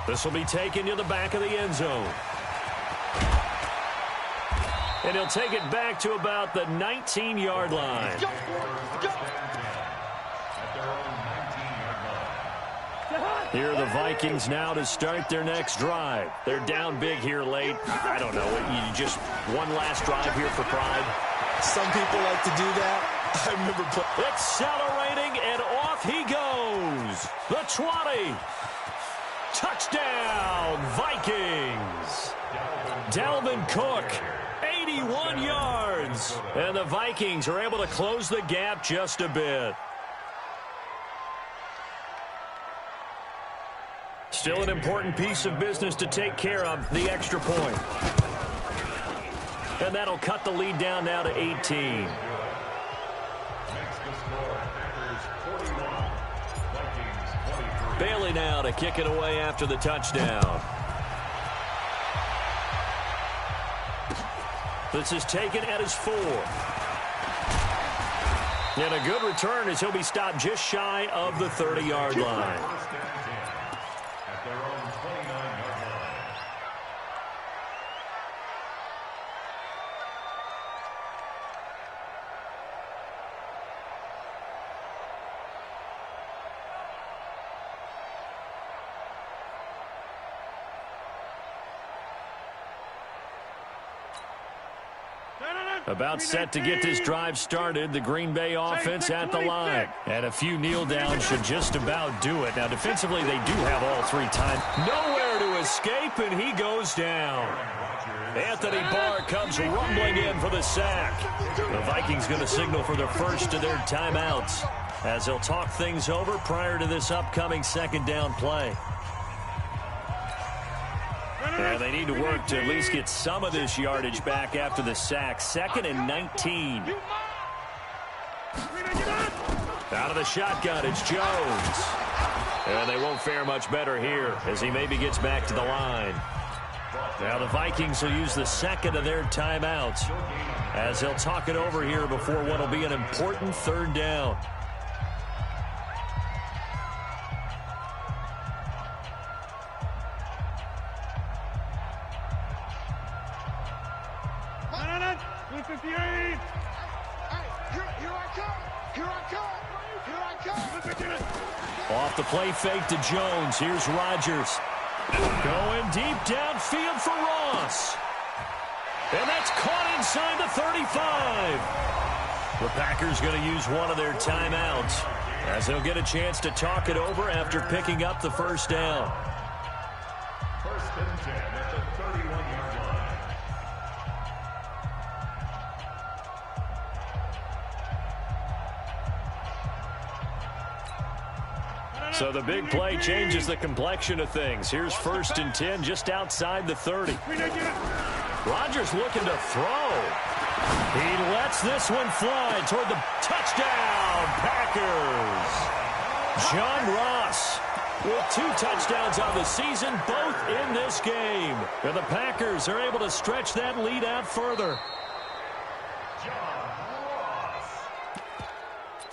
This will be taken to the back of the end zone. And he'll take it back to about the 19-yard line. Here are the Vikings now to start their next drive. They're down big here late. I don't know. You just one last drive here for pride. Some people like to do that. I remember accelerating, and off he goes. The 20. Touchdown, Vikings. Dalvin Cook, 81 yards. And the Vikings are able to close the gap just a bit. Still an important piece of business to take care of, the extra point. And that'll cut the lead down now to 18. Bailey now to kick it away after the touchdown. This is taken at his 4. And a good return as he'll be stopped just shy of the 30-yard line. At their own 29-yard line. About set to get this drive started, the Green Bay offense at the line. And a few kneel downs should just about do it. Now, defensively, they do have all 3 times. Nowhere to escape, and he goes down. Anthony Barr comes rumbling in for the sack. The Vikings going to signal for their first of their timeouts as they'll talk things over prior to this upcoming second down play. And they need to work to at least get some of this yardage back after the sack. 2nd and 19. Out of the shotgun, it's Jones. And they won't fare much better here as he maybe gets back to the line. Now the Vikings will use the second of their timeouts as they'll talk it over here before what will be an important third down. Off the play fake to Jones. Here's Rodgers. Going deep downfield for Ross. And that's caught inside the 35. The Packers going to use one of their timeouts as they'll get a chance to talk it over after picking up the first down. First and 10 at the 31-yard line. So the big play changes the complexion of things. Here's first and 10 just outside the 30. Rodgers looking to throw. He lets this one fly toward the touchdown, Packers. John Ross with 2 touchdowns on the season, both in this game. And the Packers are able to stretch that lead out further. John Ross.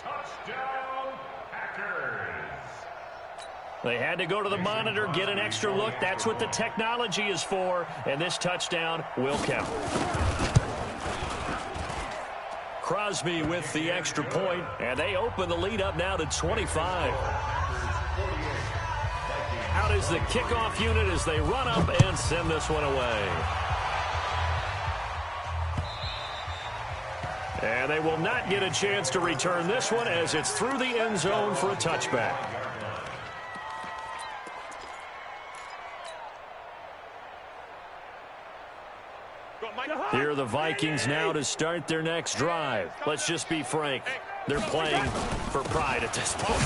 Touchdown, Packers. They had to go to the monitor, get an extra look. That's what the technology is for. And this touchdown will count. Crosby with the extra point, and they open the lead up now to 25. Out is the kickoff unit as they run up and send this one away. And they will not get a chance to return this one as it's through the end zone for a touchback. Here are the Vikings now to start their next drive. Let's just be frank. They're playing for pride at this point.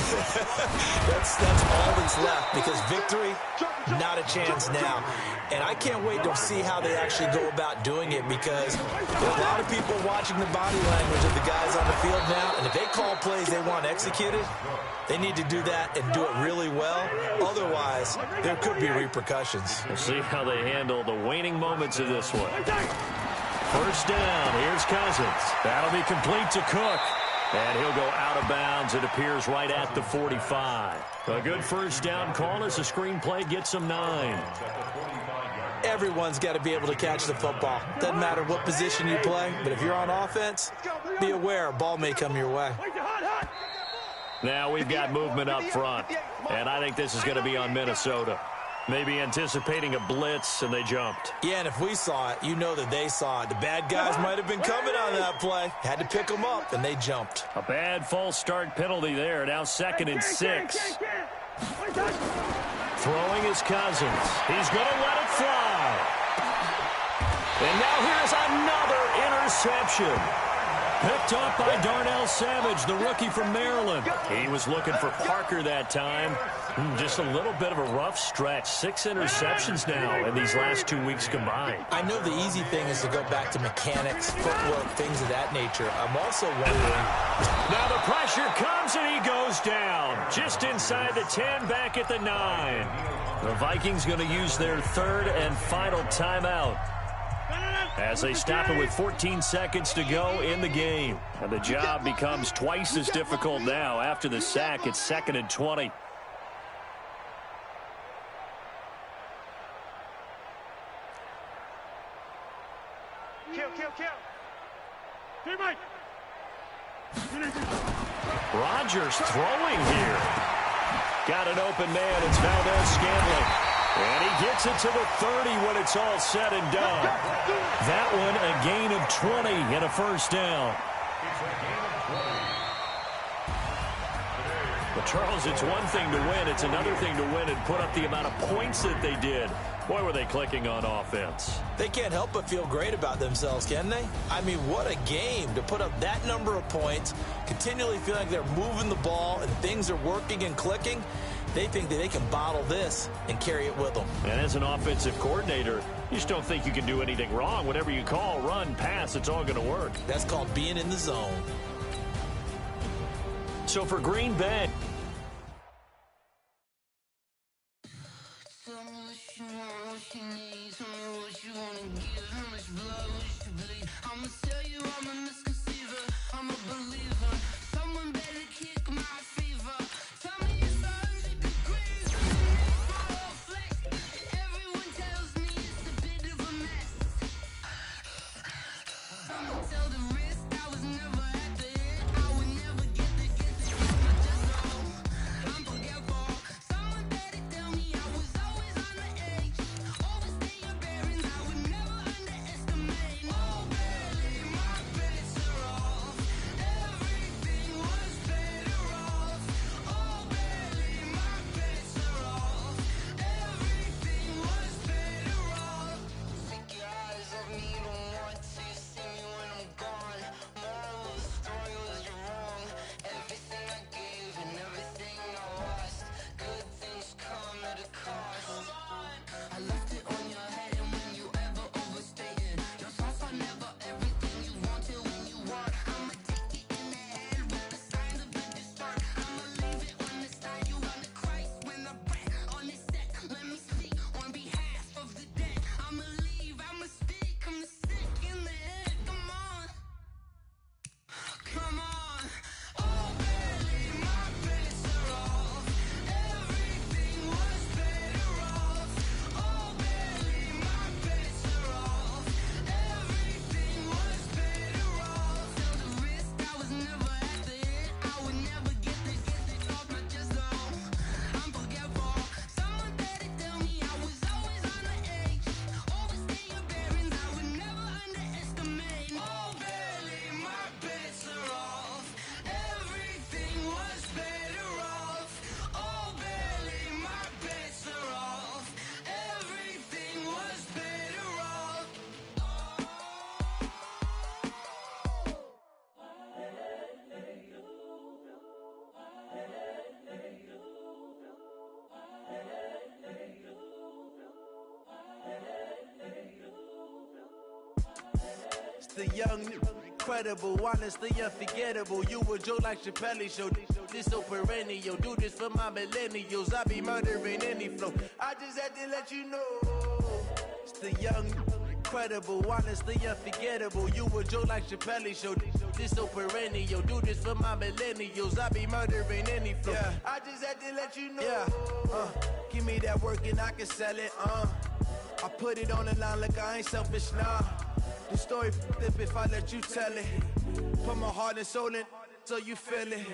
That's all that's left, because victory, not a chance now. And I can't wait to see how they actually go about doing it, because there are a lot of people watching the body language of the guys on the field now, and if they call plays they want executed, they need to do that and do it really well. Otherwise, there could be repercussions. We'll see how they handle the waning moments of this one. First down, here's Cousins. That'll be complete to Cook. And he'll go out of bounds. It appears right at the 45. A good first down call as the screenplay gets him 9. Everyone's got to be able to catch the football. Doesn't matter what position you play, but if you're on offense, be aware a ball may come your way. Now we've got movement up front, and I think this is going to be on Minnesota. Maybe anticipating a blitz, and they jumped. Yeah, and if we saw it, you know that they saw it. The bad guys might have been coming on that play. Had to pick them up, and they jumped. A bad false start penalty there. Now 2nd and 6. Throwing is Cousins. He's going to let it fly. And now here's another interception. Picked up by Darnell Savage, the rookie from Maryland. He was looking for Parker that time. Just a little bit of a rough stretch. 6 interceptions now in these last 2 weeks combined. I know the easy thing is to go back to mechanics, footwork, things of that nature. I'm also wondering. Now the pressure comes and he goes down. Just inside the 10, back at the 9. The Vikings going to use their 3rd and final timeout as they stop it with 14 seconds to go in the game. And the job becomes twice as difficult now. After the sack, it's 2nd and 20. Rodgers throwing here. Got an open man. It's Valdez-Scantling. And he gets it to the 30 when it's all said and done. That one a gain of 20 and a first down. But Charles, it's one thing to win. It's another thing to win and put up the amount of points that they did. Boy, were they clicking on offense. They can't help but feel great about themselves, can they? I mean, what a game to put up that number of points, continually feel like they're moving the ball and things are working and clicking. They think that they can bottle this and carry it with them. And as an offensive coordinator, you just don't think you can do anything wrong. Whatever you call, run, pass, it's all going to work. That's called being in the zone. So for Green Bay, The young, incredible, honestly unforgettable. You a joke like Chappelle Show. This so perennial. Do this for my millennials. I be murdering any flow. I just had to let you know. It's the young, incredible, honestly unforgettable. You a joke like Chappelle Show. This so perennial. Do this for my millennials. I be murdering any flow. Yeah. I just had to let you know. Yeah. Give me that work and I can sell it. I put it on the line like I ain't selfish, nah. The story flip if I let you tell it. Put my heart and soul in so you feel it.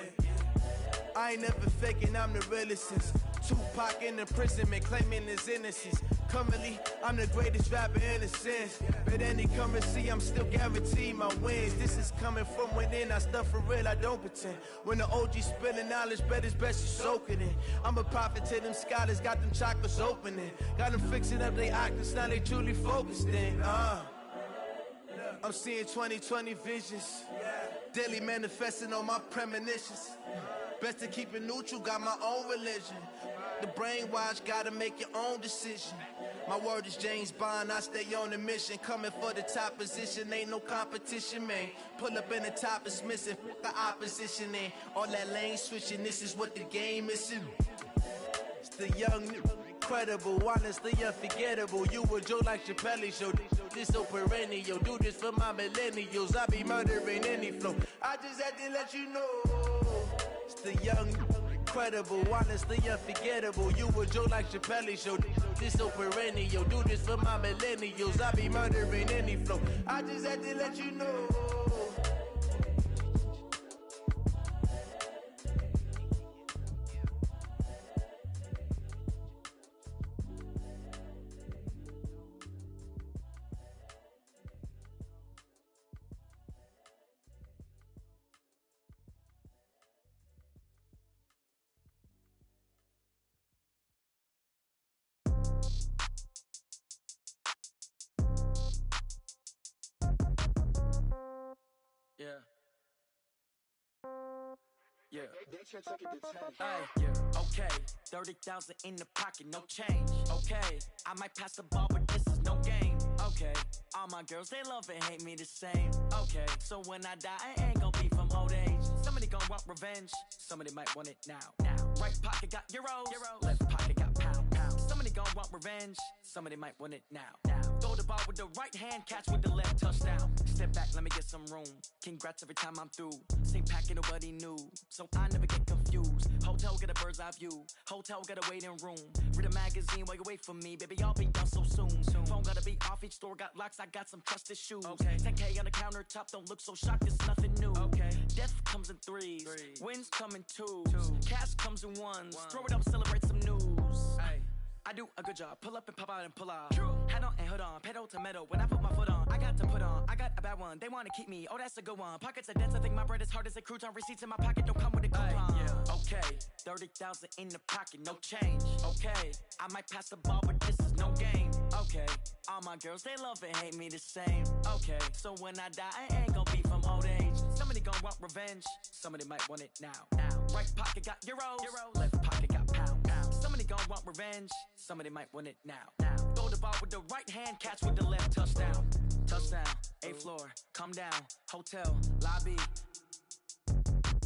I ain't never faking, I'm the realest since Tupac in imprisonment, claiming his innocence. Currently, I'm the greatest rapper in a sense. But any currency, I'm still guaranteed my wins. This is coming from within, I stuff for real, I don't pretend. When the OG spilling knowledge, bet it's best you soak it in. I'm a prophet to them scholars, got them chakras opening. Got them fixing up they octaves, now they truly focused in. I'm seeing 2020 visions. Daily manifesting on my premonitions. Best to keep it neutral, got my own religion. The brainwash, gotta make your own decision. My word is James Bond, I stay on the mission. Coming for the top position, ain't no competition, man. Pull up in the top, it's missing, the opposition in. All that lane switching, this is what the game is in. It's the young, incredible, honestly unforgettable. You a joke like Chappelle Show. This so perennial. Do this for my millennials. I be murdering any flow. I just had to let you know. It's the young, incredible, honestly unforgettable. You a joke like Chappelle Show. This so perennial. Do this for my millennials. I be murdering any flow. I just had to let you know. Yeah. Hey, yeah, okay. 30,000 in the pocket, no change. Okay, I might pass the ball, but this is no game. Okay, all my girls, they love and hate me the same. Okay, so when I die, I ain't gon' be from old age. Somebody gon' want revenge, somebody might want it now. Right pocket got euros, left pocket got pound. Somebody gon' want revenge, somebody might want it now. Throw the ball with the right hand, catch with the left, touchdown. Step back, let me get some room. Congrats every time I'm through. Same packet, nobody knew, so I never get confused. Hotel get a bird's eye view. Hotel get a waiting room. Read a magazine while you wait for me, baby. I'll be down so soon. Phone gotta be off. Each store got locks. I got some trusted shoes. 10K on the countertop. Don't look so shocked. It's nothing new. Death comes in threes. Wins come in twos. Cash comes in ones. Throw it up, celebrate some news. I do a good job. Pull up and pop out and pull out. Head on and hood on. Pedal to metal. When I put my foot on, I got to put on. I got a bad one. They want to keep me. Oh, that's a good one. Pockets are dense. I think my bread is hard as a crouton. Receipts in my pocket don't come with a coupon. Okay, 30,000 in the pocket, no change. Okay, I might pass the ball, but this is no game. Okay, all my girls, they love and hate me the same. Okay, so when I die, I ain't gon' be from old age. Somebody gon' want revenge. Somebody might want it now. Right pocket got euros. Left pocket got pound. Somebody gon' want revenge. Somebody might want it now. Throw the ball with the right hand, catch with the left, touchdown. Touchdown, 8th floor, come down, hotel, lobby.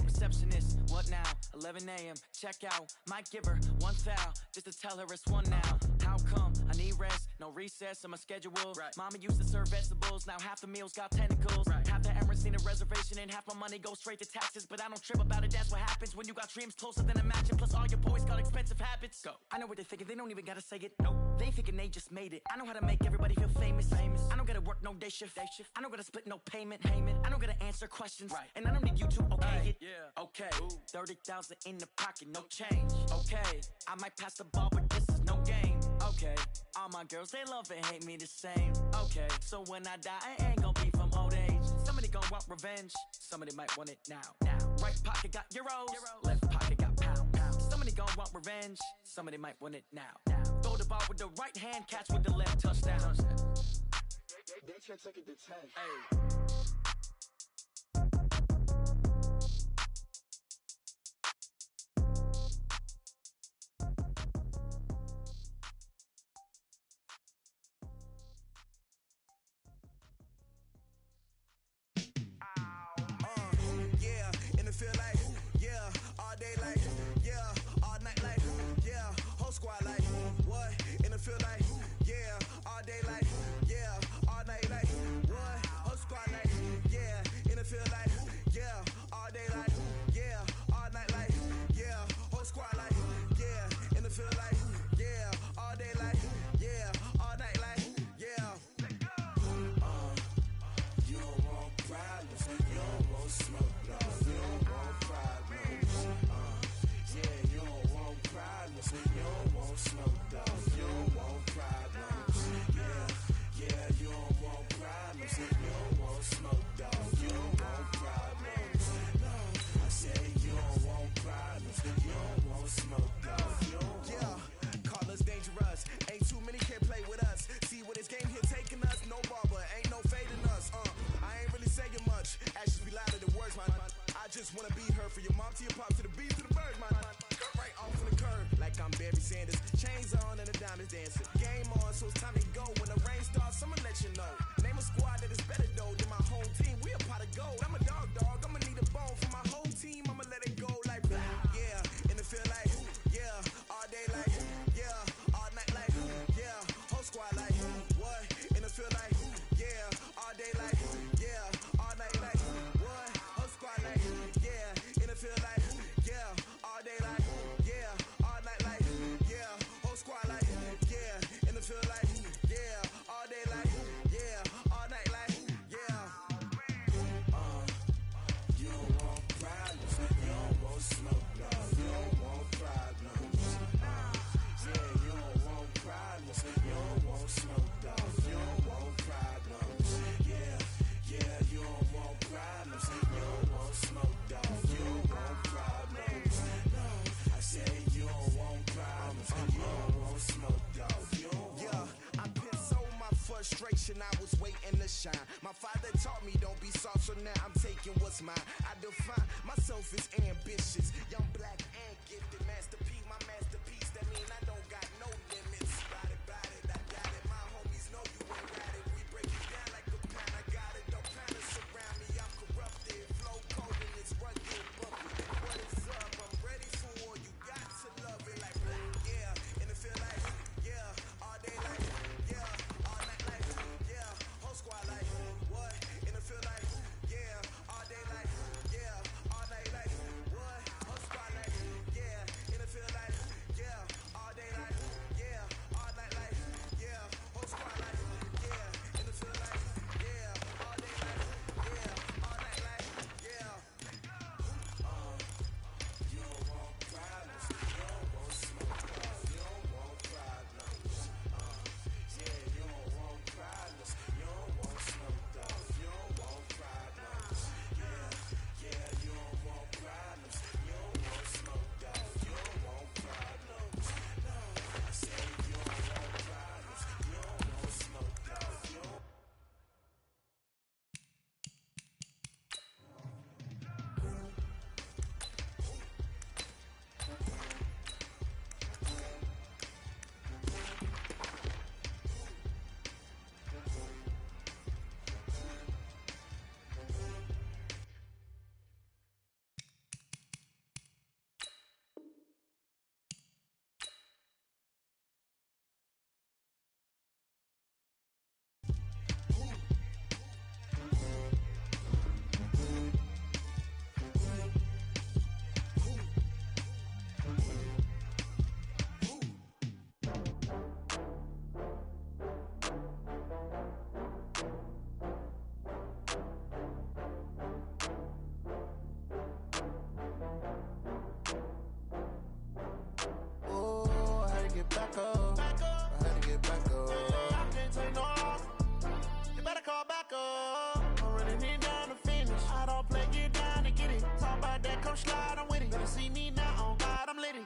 Receptionist, what now? 11 a.m., check out. Might give her one foul, just to tell her it's one now. How come? I need rest, no recess in my schedule. Mama used to serve vegetables, now half the meals got tentacles. Half the Emirates need a reservation and half my money goes straight to taxes. But I don't trip about it, that's what happens when you got dreams closer than a match. And plus all your boys got expensive habits. Go. I know what they're thinking, they don't even gotta say it. Nope. They thinking they just made it. I know how to make everybody feel famous. I don't gotta work no day shift. I don't gotta split no payment. I don't gotta answer questions. And I don't need you to okay it. Okay, 30,000 in the pocket, no change. Okay, I might pass the ball, but this is no game. Okay, all my girls, they love and hate me the same. Okay, so when I die, I ain't gon' be from old age. Somebody gon' want revenge, somebody might want it now. Right pocket got euros, left pocket got pound. Somebody gon' want revenge, somebody might want it now. Throw the ball with the right hand, catch with the left, touchdown. They can't take it to 10. feel like, yeah, all day like, yeah, all night like, yeah, whole squad like, what? And it feel like, yeah, all day like, yeah, all night like, what? Whole squad like, yeah, and it feel like, yeah, all day like, yeah, all night like, yeah, whole squad like, yeah, and it feel like, yeah, all day like, yeah, all night like, yeah. You don't want problems, you don't want smoke, no, you don't want problems. Yeah, you don't want problems, you don't want smoke, dog, you don't want problems. Yeah, you don't want problems, you don't want smoke, dog, you don't want problems. No, I said you don't want problems, you don't want smoke, dog, you don't want. Yeah, call us dangerous, ain't too many can play with us. See what this game here taking us, no barber, ain't no fading us. I ain't really saying much, actions be louder than words, man. I just wanna be heard for your mom to your pop to the beat to the bird, man. Cut right off on the curb, like I'm Barry Sanders. Chains on and the diamonds dancing. Game on, so it's time to go. When the rain starts, I'ma let you know. Name a squad that is better though than my home team. We a pot of gold. I'm a dog, I'ma need a bone for my whole team. I'ma let it go like, yeah, and it feel like, yeah, all day like, yeah, all night like, yeah, whole squad like, what? And it feel like, yeah, all day like, yeah, all night like, what? Whole squad like, yeah, and it feel like, yeah, all day like, yeah, all night like, yeah, whole squad like, yeah, and it feel like, yeah, all day like, yeah, all night like, yeah. You don't want problems, you don't want smoke, no, you don't want problems. Yeah, you don't want problems, you don't want smoke, dog, you don't want problems. Yeah, you don't want problems, you don't want smoke, dog, you don't want problems. No, I said you don't want problems, you don't want smoke, dog, you don't want. Yeah, I pissed so my frustration, I was waiting to shine. My father taught me don't be soft, so now I'm taking what's mine. I define myself as ambitious, young black and gifted, masterpiece, my masterpiece. That mean I don't got no limits. Bout it, I got it. My homies know you ain't got it. We break it down like a pound. I got it. Don't pound it surround me. I'm corrupted, flow cold and it's rugged, bumpy. What is up? I'm ready for war. You got to love it like, yeah, and it feel like, yeah, all day like, yeah, all night like, yeah, whole squad like, what? And it feel like, yeah, all day like, yeah, all night like, what? Whole squad like, yeah, and it feel like, yeah, all day like, yeah, all night like, yeah, whole squad like, yeah, and it feel like, yeah, all day like, yeah, all night like, yeah. You don't want problems, you don't want smoke, you don't want problems. Yeah, you don't want problems, you don't want smoke, you don't want problems. Yeah, you don't want problems, you don't want smoke, you don't want problems. No, I said you don't want problems, you don't want smoke, you don't. get back up. I had to get back up. I can't take no loss. You better call back up. I'm running it down to finish. I don't play, get down to get it. Talk about that, come slide, I'm with it. Better see me now, on God, I'm litty.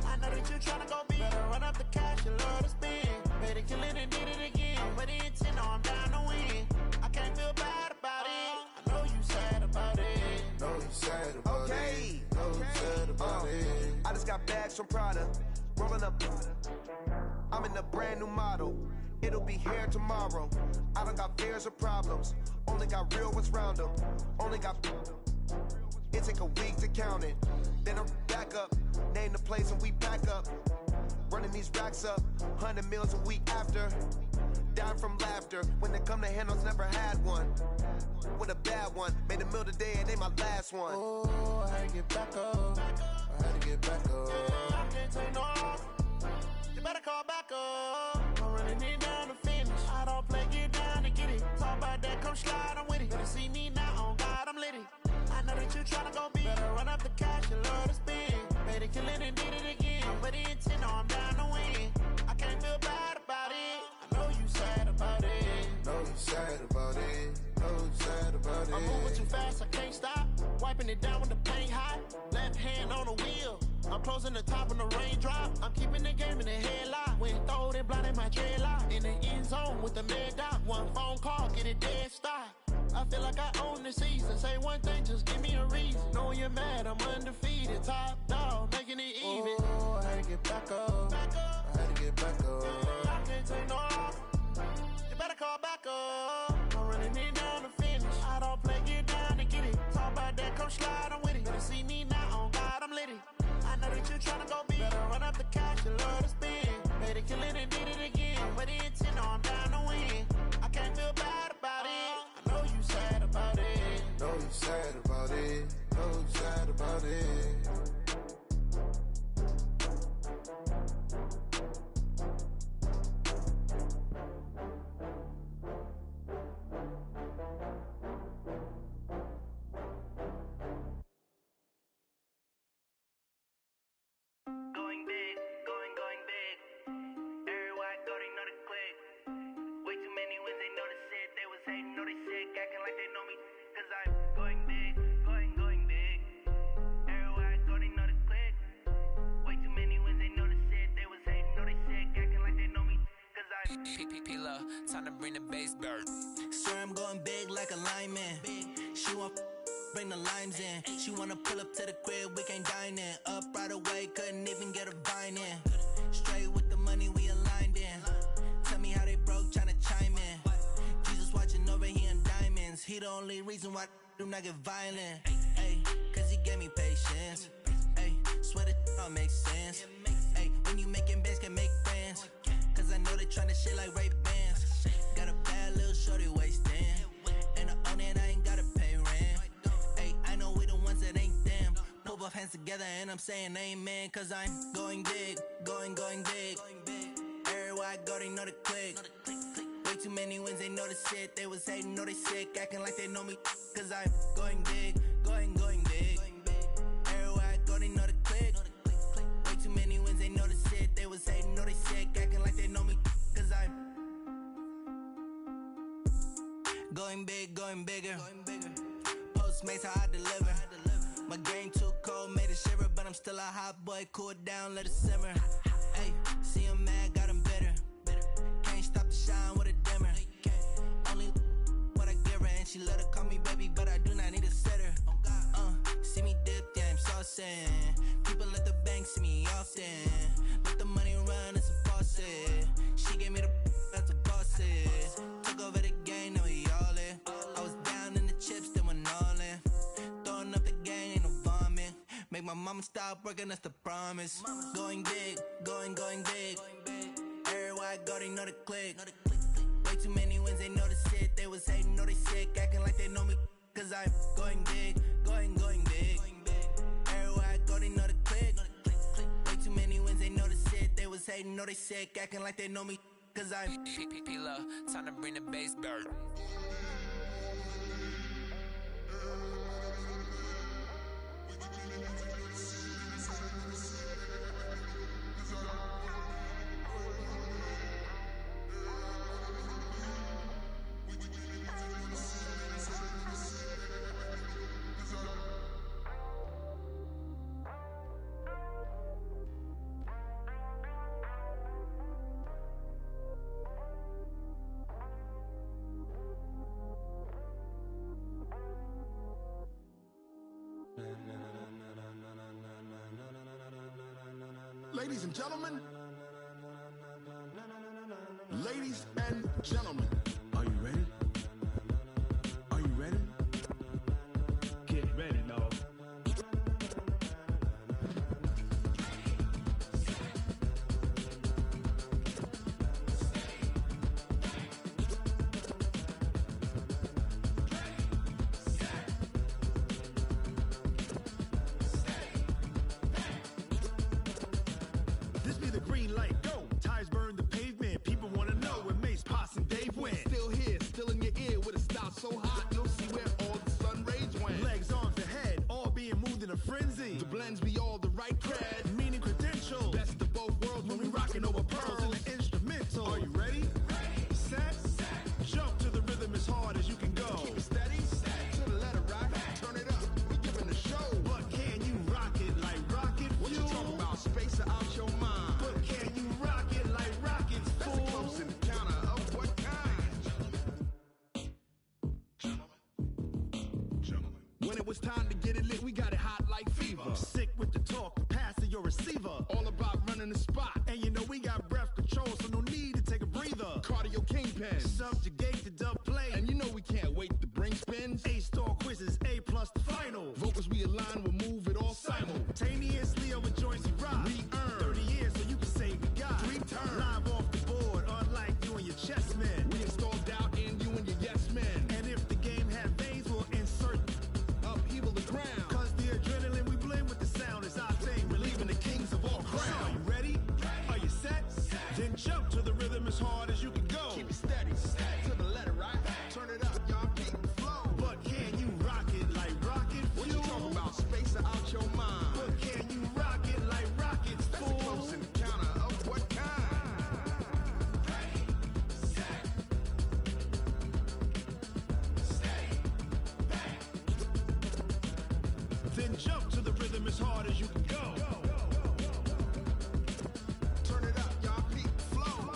I know that you tryna go big. Better run up the cash, you love to spend. Better kill it and did it again. I'm with the intent, no, I'm down to win. I can't feel bad about it. I know you sad about it. Know you sad about it. Know you sad about it. I just got bags from Prada. Rolling up. I'm in a brand new model. It'll be here tomorrow. I don't got fears or problems. Only got real ones round them. Only got. It take a week to count it. Then I'm back up, name the place and we pack up. Running these racks up, 100 meals a week after. Down from laughter, when they come to handles, never had one. With a bad one, made a meal today and ain't my last one. Oh, I had to get back up. I had to get back up. I can't take no off. You better call back up. I'm running it down to finish. I don't play, get down to get it. Talk about that, come slide, I'm with it. Better see me now, on God, I'm litty. I know that you tryna go be. Better run up the cash, you love to spend. Made it, kill it, and did it again. But the intent, no, I'm down to win. I can't feel bad about it. I know you sad about it. Know you sad about it. Know you sad about it. I'm moving too fast, I can't stop. Wiping it down with the paint hot. Left hand on the wheel. I'm closing the top when the raindrop. I'm keeping the game in the headlock. When throwed and blinded my dreadlock. In the end zone with the mad dot. One phone call, get it dead stop. I feel like I own the season. Say one thing, just give me a reason. Knowing you're mad, I'm undefeated. Top dog, making it even. Oh, I had to get back up. I had to get back up. I can't take no off. You better call back up. I'm running it down to finish. I don't play, get down to get it. Talk about that, come slide, I'm with it. Better see me now, on God, I'm litty. I know that you tryna go be. Better run up the cash, you love to spend. Made it, kill it, and did it again. But the intent, no, I'm down to win. I can't feel bad about it. I know you sad about it. Know you sad about it. Know you sad about it. Going big, going big. Everywhere I go, they know the click. Way too many wins, they know the shit. They was hating, know they sick, acting like they know me. Cause I'm going big, going big. Everywhere I go, they know the click. Way too many wins, they know the shit. They was hating, know they sick, acting like they know me. Cause I'm P-P-P-Love, time to bring the bass bird. Swear I'm going big like a lineman. She want bring the limes in. She wanna pull up to the crib, we can't dine in. Up right away, couldn't even get a vine in. Straight with the money, we aligned in. Tell me how they broke, tryna chime in. Jesus watching over here in diamonds. He the only reason why do not get violent. Ay, cause he gave me patience. Ay, swear that all makes sense. Ay, when you making bands, can make friends. Cause I know they tryna shit like Ray Bans. Got a bad little shorty wasting. And I own it, I ain't gotta pay rent. Ay, I know we the ones that ain't them. Pull both hands together and I'm saying amen. Cause I'm going big, going big. Everywhere I go, they know the click. Way too many wins, they know the shit. They was hating, know they sick, acting like they know me. Cause I'm going big, going big. Everywhere I go, they know the click. Way too many wins, they know the shit. They was hating, know they sick, acting like they know me. Cause I'm going big, going bigger. Postmates, how I deliver. My game too cold, made it shiver. But I'm still a hot boy, cool it down, let it simmer. Hey, see him mad, got him bitter. Can't stop the shine with a dimmer. Only what I give her, and she let her call me baby, but I do not need a sitter. See me dip, yeah, I'm saucing. People at the bank see me often. Let the money run, it's a faucet. She gave me the that's a boss is. Took over the game, now we all in. I was down in the chips, then went all in. Throwing up the game, ain't no vomit. Make my mama stop working, that's the promise. Going big, going big. Everywhere I go, they know the click. Way too many wins, they know the shit. They was hating, know they sick, acting like they know me. Cause I'm going big, going big. Everywhere I go, they know the click. Way too many wins, they know the shit. They was hating, know they sick, acting like they know me. Cause I'm P-P-P-Love, time to bring the bass bird. Ladies and gentlemen, ladies and gentlemen, are you ready? Are you ready? Get ready, dog. lends me all the right cred. Meaning credential. Best of both worlds when we rockin' over pearls in the instrumental. Are you ready? Set. Jump to the rhythm as hard as you can go. Keep it steady. To the letter right. Turn it up. We giving the show. But can you rock it like rocket fuel? What you talking about? Space out your mind. But can you rock it like rockets, fool? That's a close encounter of what kind? Gentlemen. When it was time to get it lit, we got it hot like fever. Sick with the talk, passing your receiver. All about running the spot. And you know we got breath control, so no need to take a breather. Cardio kingpin, subjugate the dub play. And you know we can't wait to bring spins. A-star quizzes, A+ the final. Vocals we align, we'll move it all simultaneously over joints we rock. We earn 30 years, so you can say we got 3 turns. Live off the board, unlike you and your chess men. We installed doubt in you and your yes men. And if the game had veins, we'll insert upheaval the ground. Cause the adrenaline we blend with the sound is our thing. Relieving the kings of all crowns. So are you ready? Are you set? Then jump to the rhythm as hard as you can go. Keep it steady. To the letter right. Turn it up, y'all keep the flow. But can you rock it like rocket fuel? What you talking about? Space out your mind. But can you rock it like rockets, fool? That's a close encounter of what kind? Then jump to the rhythm as hard as you can go. Turn it up, y'all keep the flow.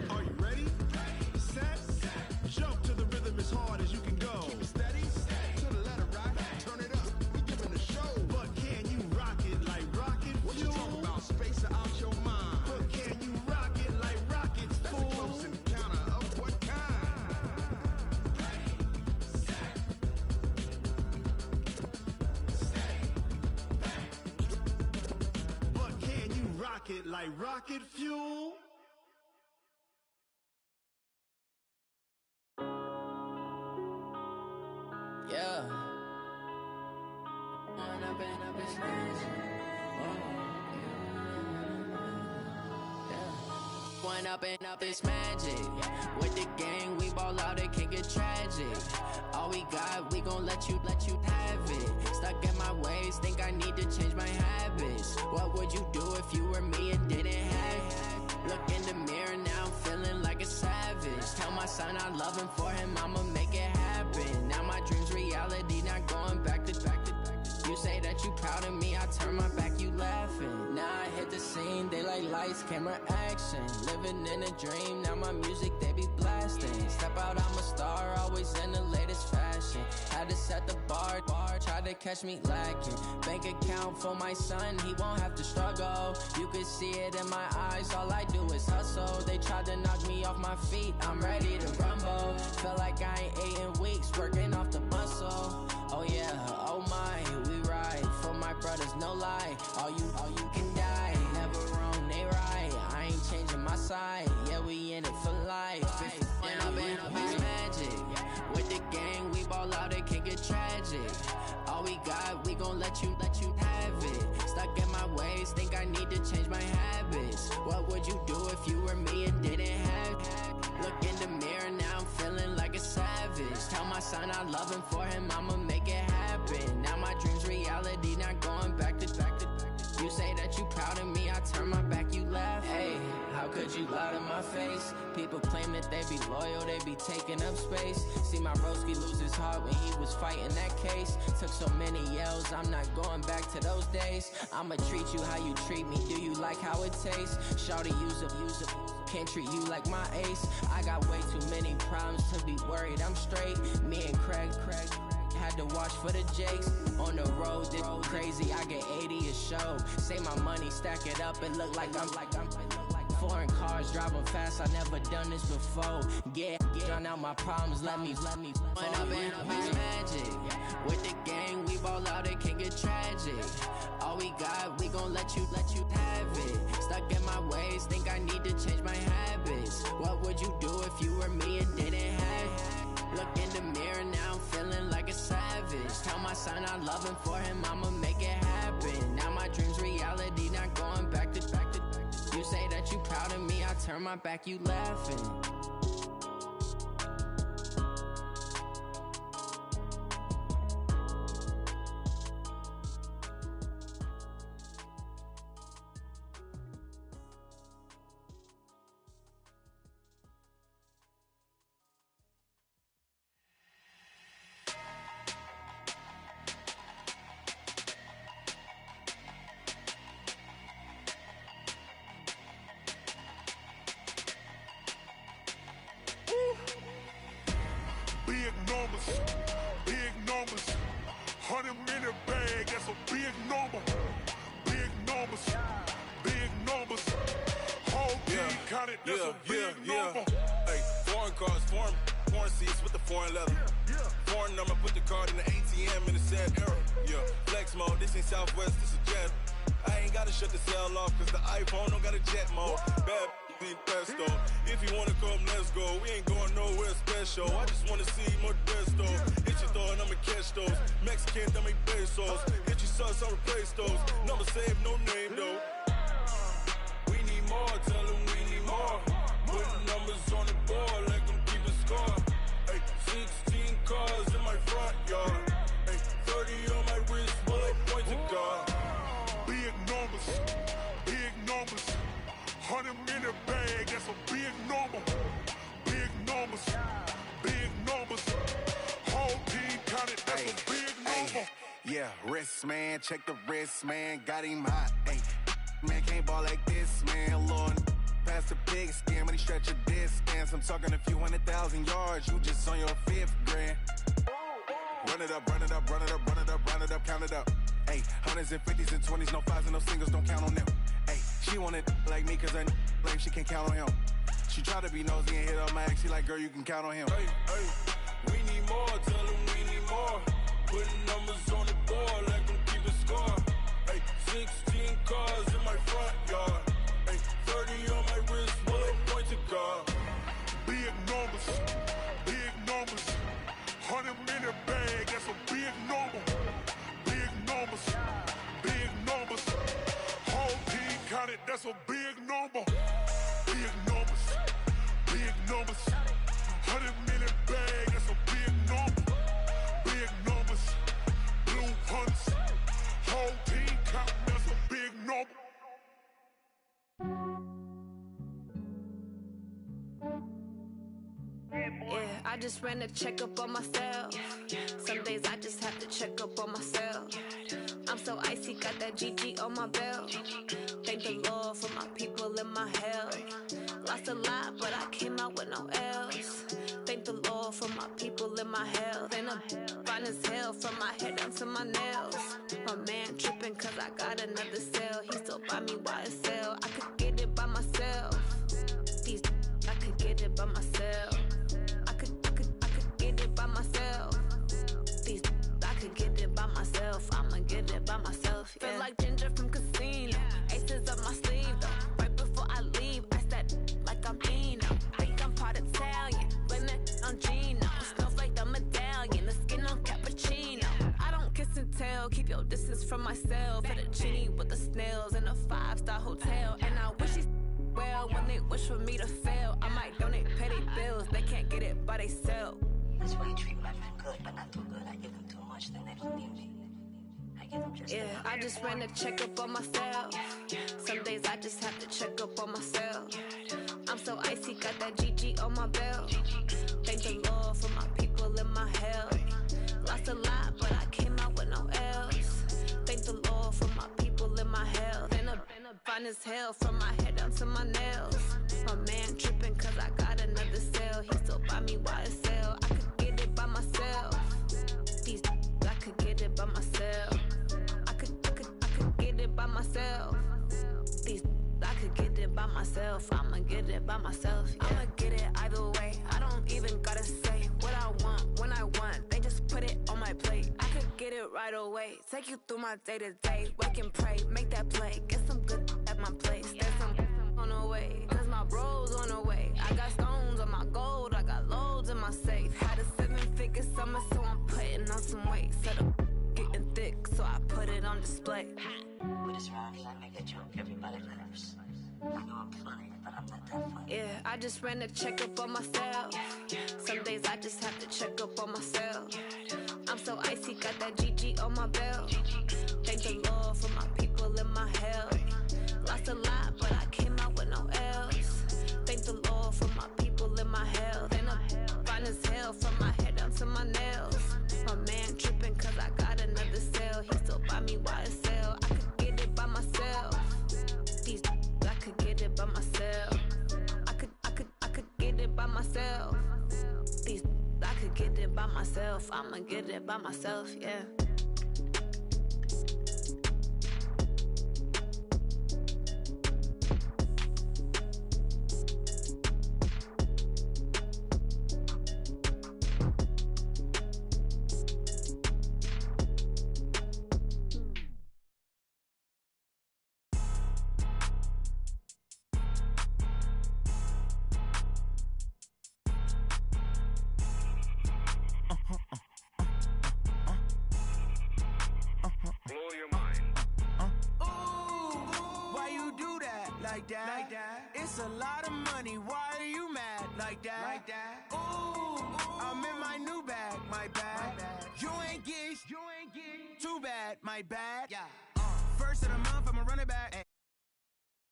Are you ready? Set. Jump to the rhythm as hard as you can go. Keep it steady. To the letter right. Turn it up. We giving the show. But can you rock it like rocket fuel? What you talking about? Space out your mind. But can you rock it like rockets, fool? That's a close encounter of what kind? But can you rock it like rocket fuel? Yeah. One up and up is magic. With the gang, we ball out, it can get tragic. All we got, we gon' let you have it. Stuck in my ways, think I need to change my habits. What would you do if you were me and didn't have it? Look in the mirror now, I'm feeling like a savage. Tell my son I love him, for him I'ma make it happen. Now my dream's reality, not going back to. You say that you proud of me, I turn my back, you laughing. Now I hit the scene, they like lights, camera, action. Living in a dream, now my music, they be blasting. Step out, I'm a star, always in the latest fashion. Had to set the bar, try to catch me lacking. Bank account for my son, he won't have to struggle. You could see it in my eyes, all I do is hustle. They tried to knock me off my feet, I'm ready to rumble. Feel like I ain't ate in weeks, working off the muscle. Oh yeah, oh my, we ride for my brothers, no lie. All you can die, never wrong, they right. I ain't changing my side, yeah, we in it for life. And I've been magic. With the gang, we ball out, it can get tragic. All we got, we gon' let you have it. Stuck in my ways, think I need to change my habits. What would you do if you were me and didn't have it? Look in the mirror, now I'm feeling like a savage. Tell my son I love him, for him I'ma make it happen. Now my dream's reality, not going back to. You say that you proud of me, I turn my back, you laugh. Hey, how could you lie to my face? People claim that they be loyal, they be taking up space. See my broski lose his heart when he was fighting that case. Took so many yells, I'm not going back to those days. I'ma treat you how you treat me, do you like how it tastes? Shawty, use up, can't treat you like my ace. I got way too many problems to be worried, I'm straight. Me and Craig had to watch for the Jakes. On the road, this crazy, I get 80 a show. Say my money, stack it up, it look like I'm foreign cars, driving fast, I never done this before. Yeah, drown out my problems, let me When up and magic. With the gang, we ball out, it can get tragic. All we got, we gon' let you have it. Stuck in my ways, think I need to change my habits. What would you do if you were me and didn't have it? Look in the mirror, now I'm feeling like a savage. my son, I love him for him, I'ma make it happen. Now my dream's reality, not going back to. You say that you proud of me, I turn my back, you laughing. Big numbers, 100-minute bag, that's a big number. Big numbers, whole team counted, that's a big number. Hey, foreign cars, foreign seats with the foreign leather. Foreign number, put the card in the ATM in the sad era. Yeah, flex mode, this ain't Southwest, this a jet. I ain't gotta shut the cell off, cause the iPhone don't got a jet mode. Bad ain't pesto. If you wanna come, let's go. We ain't going nowhere special. I just wanna see more pesto. Hit your thought, I'ma catch those. Mexican, dummy pesos. Hit your sus, I'll replace those. Number saved, no name though. We need more, tell them we need more. Putting numbers on the board like I'm keeping score. Hey, 16 cars in my front yard. Hey, 30 on my wrist while I point to God. Big numbers, 100-minute bag, that's a big number. Big numbers, whole team counted, that's a big number. Yeah, wrist man, check the wrist man, got him hot. Ay, man can't ball like this, man. Lord, past the pig skin, but he stretch a distance. I'm talking a few 100,000 yards, you just on your 5th grand. Run it up, count it up. Ay, hundreds and 50s and 20s, no 5s and no singles, don't count on them. Ay, she want it like me, cause I like she can't count on him. She try to be nosy and hit up my ex, she like, girl, you can count on him. Hey, we need more, tell them we need more. Putting numbers on the board like I'm keeping score. Hey, 16 cars in my front yard. Hey, 30 on my wrist while I point to God. Big numbers, 100-minute bag, that's a big number. Big numbers, whole team counted, that's a big number. Big numbers, 100-minute bag, that's a big number. Big numbers, blue hunts, whole team counted, that's a big number. Yeah, I just ran a checkup on myself. Some days I just have to check up on myself. I'm so icy, got that GG on my belt. Thank the Lord for my people and my health. Lost a lot, but I came out with no L's. Thank the Lord for my people and my health. And I'm fine as hell from my head down to my nails. My man tripping cause I got another cell. He still buy me YSL. I could get it by myself. These I could get it by myself. I could get it by myself. These I could get it by myself. I'ma get it by myself. Yeah. Feel like Ginger from Casino. Aces up my sleeve though. Right before I leave, I said like I'm Eno. Think I'm part Italian. Blame it on Gino. Snowflake the medallion. The skin on cappuccino. I don't kiss and tell. Keep your distance from myself. Fettuccine with the snails in a 5-star hotel. And I wish he's well when they wish for me to fail. I might donate, pay their bills. They can't get it by they sell. That's why you treat my friend good, but not too good. I give them too much, then they don't need me. I give them just I just ran a checkup on myself. Some days I just have to check up on myself. I'm so icy, got that GG on my belt. Thank the Lord for my people and my health. Lost a lot, but I came out with no L's. Thank the Lord for my people and my health. And I'm fine as hell from my head down to my nails. My man tripping cause I got another cell. He still buy me YSL. I could get it by myself. These I could get it by myself. I could get it by myself. These I could get it by myself. I'ma get it by myself. Yeah. I'ma get it either way. I don't even gotta say what I want when I want. They just put it on my plate. I could get it right away. Take you through my day to day. Wake and pray, make that play. Get some good at my place. There's some on the way. Cause my bro's on the way. I got stones on my gold. I got loads in my safe. Had a 7-figure summer, so I'm putting on some weight. Set up display. With this rhymes, I make a joke, everybody laughs. I know I'm funny, but I'm not that funny. Yeah, I just ran a checkup on myself. Some days I just have to check up on myself. I'm so icy, got that GG on my belt. Thank the Lord for my people in my health. Lost a lot, but I came out with no L's. Thank the Lord for my people in my health. And I'm fine as hell from my head down to my nails. My man tripping cause I got another cell. He still buy me YSL. I could get it by myself. These I could get it by myself. I could get it by myself. These I could get it by myself. I'ma get it by myself, yeah. Like that. It's a lot of money. Why are you mad? Like that. Ooh, I'm in my new bag. My bad. You ain't geeks. Too bad. My bad. Yeah. First of the month, I'ma run it back.